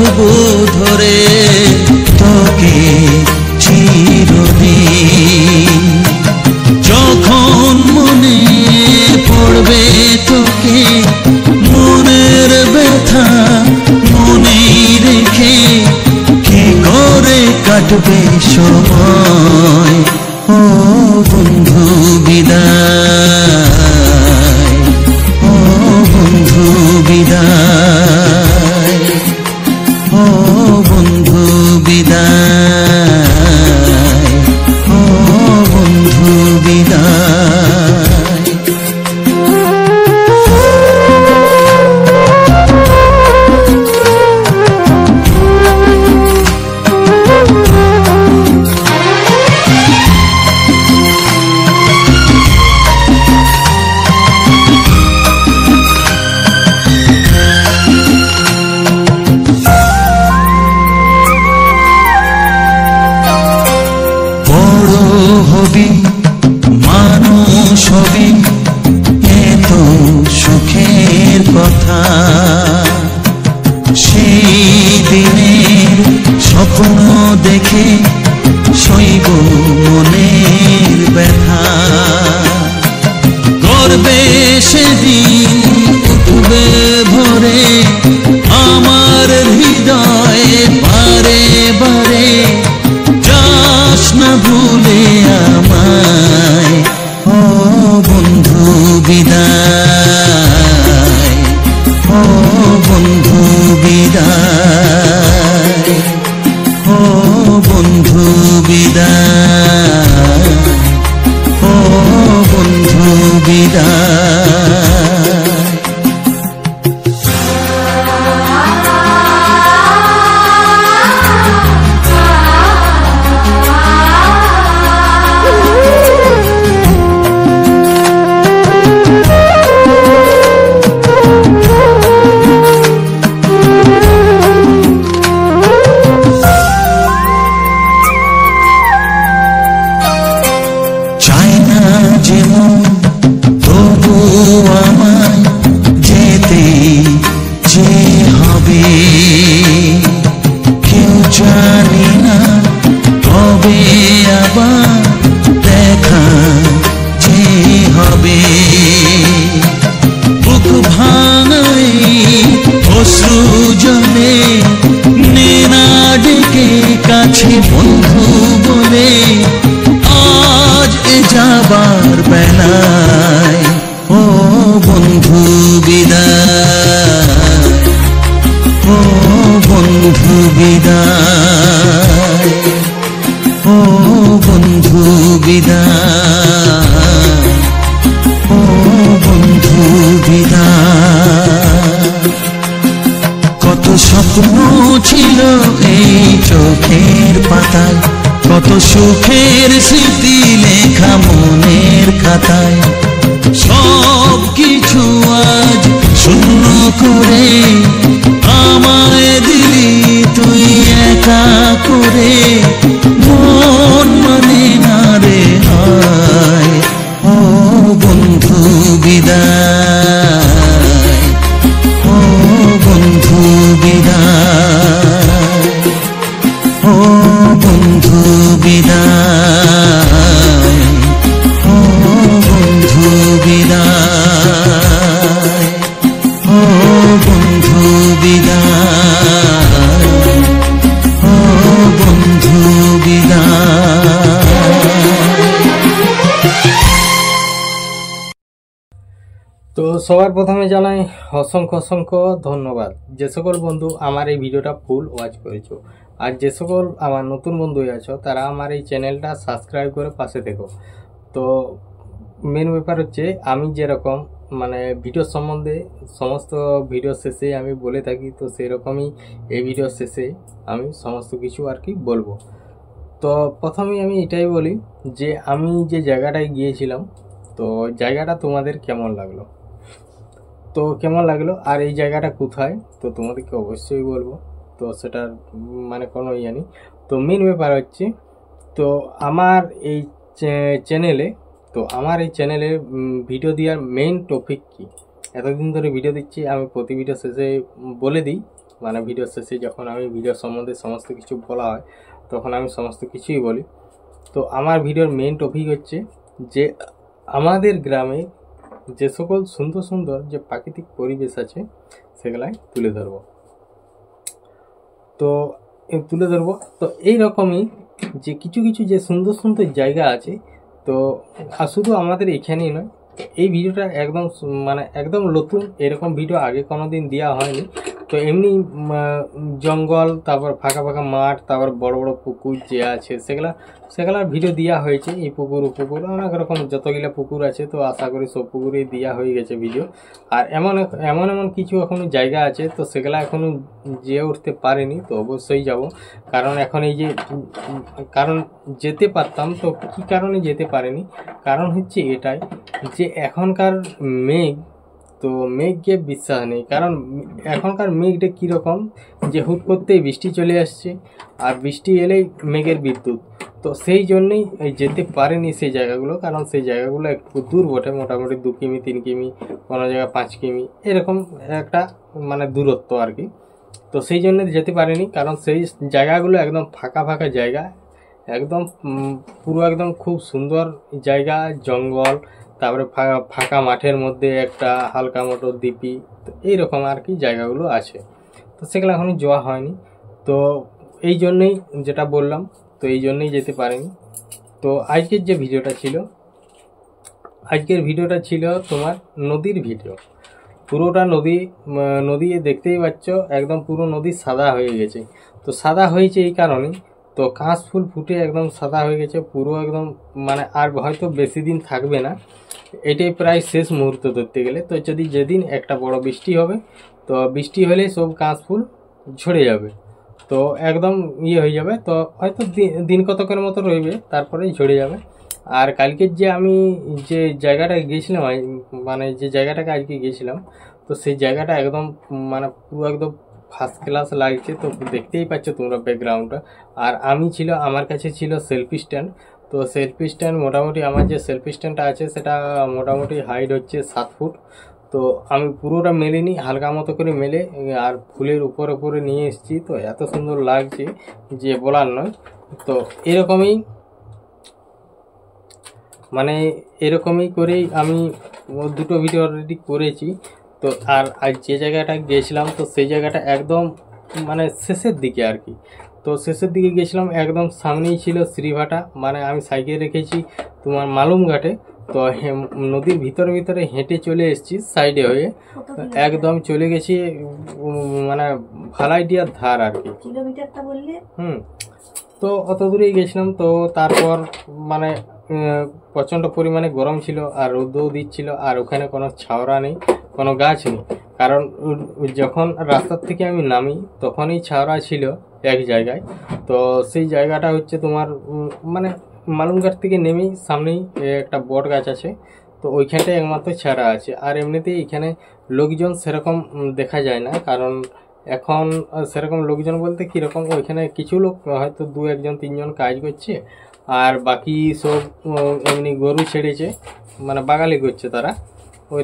রাখবো ধরে তোকে চিরদিন। যখন মনে পড়বে তোকে, মনের ব্যথা মনে রেখে কি করে কাটবে সময়। ও বন্ধু বিদায়, ও বন্ধু বিদায়, ও বন্ধু বিদায়, ও বন্ধু বিদায়। মানুষ হবি এত সুখের কথা, সেই দিনের স্বপ্ন দেখে সইব মনের ব্যথা। গর্বে সেদিন উঠবে ভরে আমার হৃদয়ে বারে বারে, যাস না ভুলে আমায়। ও বন্ধু বিদায়, ও বন্ধু বিদায়, ও বন্ধু বিদায়, ও বন্ধু বিদায়। কাছে বন্ধু বলে আজ এ যাবার বেলায়। ও বন্ধু বিদায়, ও বন্ধু বিদায়, ও বন্ধু বিদায়, ও বন্ধু বিদায়। কত স্বপ্ন ছিল এই চোখের পাতায়, কত সুখের স্মৃতি লেখা মনের খাতায়। সব কিছু আজ শূন্য করে আমায় দিলি তুই একা করে, মন মানে না রে হায়। ও বন্ধু বিদায়, ও বন্ধু বিদায়, ও বন্ধু বিদায়, ও বন্ধু বিদায়, ও বন্ধু বিদায়, ও বন্ধু বিদায়। তো সবার প্রথমে জানাই অসংখ্য অসংখ্য ধন্যবাদ যে সকল বন্ধু আমার এই ভিডিওটা ফুল ওয়াচ করেছো। আর যে সকল আমার নতুন বন্ধু আছো তারা আমার এই চ্যানেলটা সাবস্ক্রাইব করে পাশে থেকো। তো মেন ব্যাপার হচ্ছে আমি যেরকম মানে ভিডিও সম্বন্ধে সমস্ত ভিডিও শেষে আমি বলে থাকি, তো সেরকমই এই ভিডিও শেষে আমি সমস্ত কিছু আর কি বলবো। তো প্রথমেই আমি এটাই বলি যে আমি যে জায়গাটায় গিয়েছিলাম, তো জায়গাটা তোমাদের কেমন লাগলো, তো কেমন লাগলো আর এই জায়গাটা কোথায়, তো তোমাদেরকে অবশ্যই বলবো। তো সেটার মানে কোনো ইয়ে নেই। তো মেন ব্যাপার হচ্ছে তো আমার এই চ্যানেলে, তো আমার এই চ্যানেলে ভিডিও দেওয়ার মেইন টপিক কি, এতদিন ধরে ভিডিও দিচ্ছি আমি প্রতি ভিডিও শেষে বলে দিই মানে ভিডিও শেষে যখন আমি ভিডিও সম্বন্ধে সমস্ত কিছু বলা হয় তখন আমি সমস্ত কিছুই বলি। তো আমার ভিডিওর মেইন টপিক হচ্ছে যে আমাদের গ্রামে যে সকল সুন্দর সুন্দর যে প্রাকৃতিক পরিবেশ আছে সেগুলাই তুলে ধরবো। তো তুলে ধরবো তো এইরকমই যে কিছু কিছু যে সুন্দর সুন্দর জায়গা আছে। তো আর শুধু আমাদের এখানেই নয়, এই ভিডিওটা একদম মানে একদম নতুন, এরকম ভিডিও আগে কোনো দিন দেওয়া হয়নি। তো এমনি জঙ্গল, তারপর ফাঁকা ফাঁকা মাঠ, তারপর বড় বড় পুকুর যে আছে সেগুলার ভিডিও দেওয়া হয়েছে। এই পুকুর অনেক রকম যতগুলা পুকুর আছে, তো আশা করি সব পুকুরেই দেওয়া হয়ে গেছে ভিডিও। আর এমন কিছু এখনো জায়গা আছে, তো সেগুলা এখনো যেয়ে উঠতে পারিনি, তো অবশ্যই যাব। কারণ এখন এই যে কারণ যেতে পারতাম, তো কি কারণে যেতে পারিনি, কারণ হচ্ছে এটাই যে এখনকার মেঘ, তো মেঘকে বিশ্বাস নেই। কারণ এখনকার মেঘটা কীরকম যে হুট করতেই বৃষ্টি চলে আসছে, আর বৃষ্টি এলেই মেঘের বিদ্যুৎ। তো সেই জন্যেই যেতে পারেনি সেই জায়গাগুলো। কারণ সেই জায়গাগুলো একটু দূর বটে, মোটামুটি 2 কিমি 3 কিমি, কোনো জায়গায় 5 কিমি, এরকম একটা মানে দূরত্ব আর কি। তো সেই জন্য যেতে পারিনি, কারণ সেই জায়গাগুলো একদম ফাঁকা ফাঁকা জায়গা, একদম পুরো একদম খুব সুন্দর জায়গা, জঙ্গল, তারপরে ফাঁকা মাঠের মধ্যে একটা হালকা মতো দ্বীপি, তো এইরকম আর কি জায়গাগুলো আছে। তো সেগুলো এখনও যাওয়া হয়নি, তো এই জন্যেই যেটা বললাম, তো এই জন্যেই যেতে পারিনি। তো আজকের যে ভিডিওটা ছিল তোমার নদীর ভিডিও। পুরোটা নদী দেখতেই পাচ্ছ, একদম পুরো নদী সাদা হয়ে গেছে। তো সাদা হয়েছে এই কারণে, তো কাশ ফুল ফুটে একদম সাদা হয়ে গেছে পুরো একদম, মানে আর হয়তো বেশি দিন থাকবে না, এটাই প্রায় শেষ মুহূর্ত ধরতে গেলে। তো যদি যেদিন একটা বড় বৃষ্টি হবে, তো বৃষ্টি হলে সব কাশ ফুল ঝরে যাবে, তো একদম হয়ে যাবে। তো হয়তো দিন কতকের মতো রইবে, তারপরেই ঝরে যাবে। আর কালকের যে আমি যে জায়গাটা গিয়েছিলাম, মানে যে জায়গাটাকে আজকে গিয়েছিলাম, তো সেই জায়গাটা একদম মানে পুরো একদম ফার্স্ট ক্লাস লাগছে। তো দেখতেই পাচ্ছ তোমরা ব্যাকগ্রাউন্ডটা। আর আমার কাছে ছিল সেলফি স্ট্যান্ড। তো সেলফি স্ট্যান্ড মোটামুটি আমার যে সেলফি স্ট্যান্ডটা আছে সেটা মোটামুটি হাইট হচ্ছে 7 ফুট। তো আমি পুরোটা মেলিনি, হালকা মতো করে মেলে আর ফুলের উপরে নিয়ে এসেছি। তো এত সুন্দর লাগছে যে বলার নয়। তো এরকমই করেই আমি দুটো ভিডিও অলরেডি করেছি। তো আর যে জায়গাটা গিয়েছিলাম, তো সেই জায়গাটা একদম মানে শেষের দিকে আর কি। তো শেষের দিকে গিয়েছিলাম, একদম সামনেই ছিল শ্রীভাটা, মানে আমি সাইকেল রেখেছি তোমার মালুমঘাটে। তো নদীর ভিতরে হেঁটে চলে এসেছি সাইডে হয়ে, একদম চলে গেছি মানে ভালাইডিয়ার ধার আর কি। কিলোমিটারটা বললে? তো অত দূরেই গেছিলাম। তো তারপর মানে প্রচণ্ড পরিমাণে গরম ছিল, আর রোদও দিচ্ছিল, আর ওখানে কোনো ছাওড়া নেই, কোনো গাছ নেই। কারণ যখন রাস্তার থেকে আমি নামি তখনই ছাওড়া ছিল এক জায়গায়। তো সেই জায়গাটা হচ্ছে তোমার মানে মালুমঘাট থেকে নেমেই সামনেই একটা বট গাছ আছে, তো ওইখানটায় একমাত্র ছাড়া আছে। আর এমনিতেই এখানে লোকজন সেরকম দেখা যায় না, কারণ এখন সেরকম লোকজন বলতে কীরকম, ওইখানে কিছু লোক হয়তো 2-1 3 কাজ করছে, আর বাকি সব এমনি গরু ছেড়েছে, মানে বাগালি করছে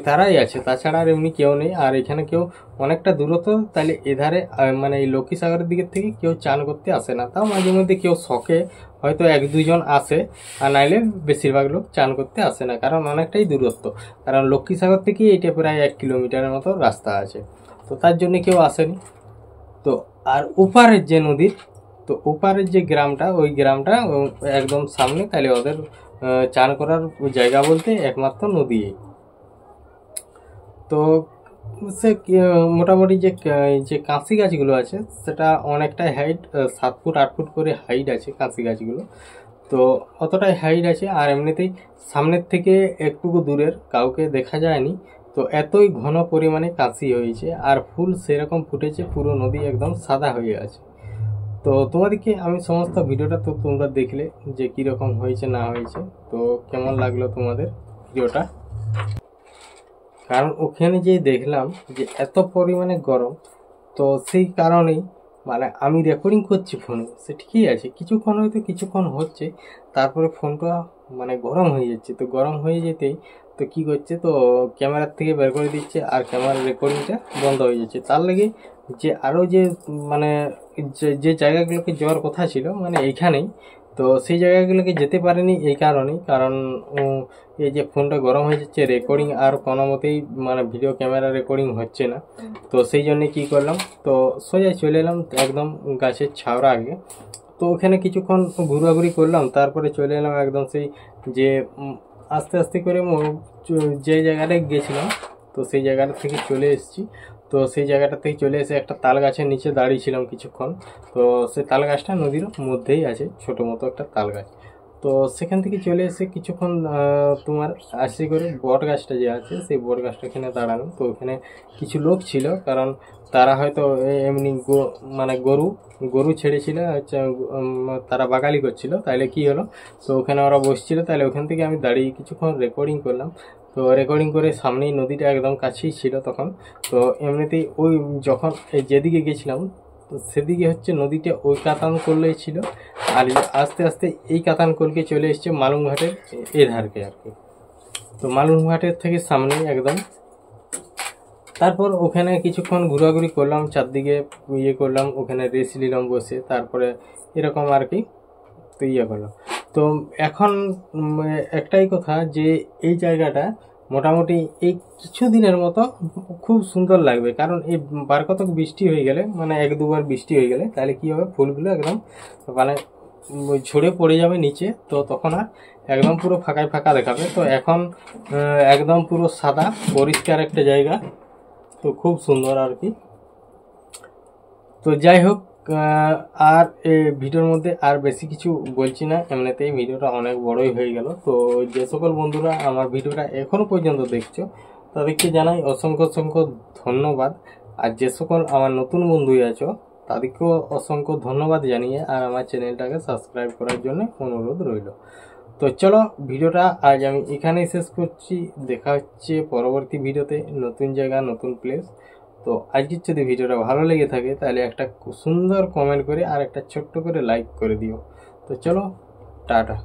তারাই আছে, তাছাড়া আর এমনি কেউ নেই। আর এখানে কেউ অনেকটা দূরত্ব, তাহলে এধারে মানে এই লক্ষ্মী সাগরের দিকের থেকে কেউ চান করতে আসে না। তাও মাঝে মধ্যে কেউ শখে হয়তো 1-2 জন আসে, আর নাইলে বেশিরভাগ লোক চান করতে আসে না, কারণ অনেকটাই দূরত্ব। কারণ লক্ষ্মী সাগর থেকে এটা প্রায় 1 কিলোমিটারের মতো রাস্তা আছে, তো তার জন্য কেউ আসেনি। তো আর ওপারের যে নদীর, তো ওপারের যে গ্রামটা, ওই গ্রামটা একদম সামনে, তাহলে ওদের চান করার জায়গা বলতে একমাত্র নদী। তো সে মোটামুটি যে কাঁচি গাছগুলো আছে সেটা অনেকটাই হাইট, 7 ফুট 8 ফুট করে হাইট আছে কাঁচি গাছগুলো। তো অতটাই হাইট আছে, আর এমনিতেই সামনের থেকে একটুকু দূরের কাউকে দেখা যায়নি। তো এতই ঘন পরিমাণে কাঁচি হয়েছে, আর ফুল সেরকম ফুটেছে, পুরো নদী একদম সাদা হয়ে আছে। তো তোমাদেরকে আমি সমস্ত ভিডিওটা তো তোমরা দেখলে যে কীরকম হয়েছে না হয়েছে, তো কেমন লাগলো তোমাদের ভিডিওটা। কারণ ওখানে যে দেখলাম যে এত পরিমাণে গরম, তো সেই কারণেই মানে আমি রেকর্ডিং করছি ফোনে, সে ঠিকই আছে, কিছুক্ষণ হচ্ছে, তারপরে ফোনটা মানে গরম হয়ে যাচ্ছে। তো গরম হয়ে যেতেই তো কী করছে, তো ক্যামেরার থেকে বের করে দিচ্ছে আর ক্যামেরার রেকর্ডিংটা বন্ধ হয়ে যাচ্ছে। তার লাগে যে আরও যে মানে যে জায়গাগুলোকে যাওয়ার কথা ছিল মানে এইখানেই, তো সেই জায়গাগুলোকে যেতে পারেনি এই কারণেই, কারণ এই যে ফোনটা গরম হয়ে যাচ্ছে, রেকর্ডিং আর কোনো মতেই মানে ভিডিও ক্যামেরা রেকর্ডিং হচ্ছে না। তো সেই জন্যে কী করলাম, তো সোজা চলে এলাম একদম গাছের ছাওড়া আগে। তো ওখানে কিছুক্ষণ ঘোরাঘুরি করলাম, তারপরে চলে এলাম একদম সেই যে আস্তে আস্তে করে যে জায়গাটায় গেছিলাম, তো সেই জায়গাটা থেকে চলে এসেছি। তো সেই জায়গাটা থেকে চলে এসে একটা তাল গাছের নিচে দাঁড়িয়েছিলাম কিছুক্ষণ। তো সেই তাল গাছটা নদীর মধ্যেই আছে, ছোটো মতো একটা তাল গাছ। তো সেখান থেকে চলে এসে কিছুক্ষণ তোমার আসি করে বট গাছটা যে আছে সেই বট গাছটা এখানে দাঁড়ানো। তো ওখানে কিছু লোক ছিল, কারণ তারা হয়তো এমনি মানে গরু ছেড়েছিল, তারা বাগালি করছিল, তাইলে কি হলো, তো ওখানে ওরা বসছিল, তাহলে ওখান থেকে আমি দাঁড়িয়ে কিছুক্ষণ রেকর্ডিং করলাম। তো রেকর্ডিং করে সামনেই নদীটা একদম কাছেই ছিল তখন। তো এমনিতেই ওই যখন যেদিকে গেছিলাম তো সেদিকে হচ্ছে নদীটা ওই কাতান করলেই ছিল, আর আস্তে আস্তে এই কাতান করকে চলে এসছে মালুমঘাটের এধারকে আর কি। তো মালুমঘাটের থেকে সামনে একদম। তারপর ওখানে কিছুক্ষণ ঘোরাঘুরি করলাম, চারদিকে ইয়ে করলাম, ওখানে রেস্ট নিলাম বসে, তারপরে এরকম আর কি তো ইয়ে করলাম। তো এখন একটাই কথা যে এই জায়গাটা মোটামুটি এই কিছুদিনের মতো খুব সুন্দর লাগবে, কারণ এই বার কতক বৃষ্টি হয়ে গেলে মানে এক দুবার বৃষ্টি হয়ে গেলে তাহলে কী হবে, ফুলগুলো একদম মানে ঝরে পড়ে যাবে নিচে, তো তখন আর একদম পুরো ফাঁকায় ফাঁকা দেখাবে। তো এখন একদম পুরো সাদা পরিষ্কার একটা জায়গা, তো খুব সুন্দর আর কি। তো যাই হোক, আর এই ভিডিওর মধ্যে আর বেশি কিছু বলছি না, এমনিতেই ভিডিওটা অনেক বড়ই হয়ে গেল। তো যে সকল বন্ধুরা আমার ভিডিওটা এখনও পর্যন্ত দেখছো তাদেরকে জানাই অসংখ্য অসংখ্য ধন্যবাদ। আর যে সকল আমার নতুন বন্ধু আছো তাদেরকেও অসংখ্য ধন্যবাদ জানিয়ে আর আমার চ্যানেলটাকে সাবস্ক্রাইব করার জন্য অনুরোধ রইল। তো চলো ভিডিওটা আজ আমি এখানেই শেষ করছি, দেখা হচ্ছে পরবর্তী ভিডিওতে, নতুন জায়গা নতুন প্লেস। তো আজকের যদি ভিডিওটা ভালো লেগে থাকে তাহলে একটা সুন্দর কমেন্ট করে আর একটা ছোট্ট করে লাইক করে দিও। তো চলো টাটা।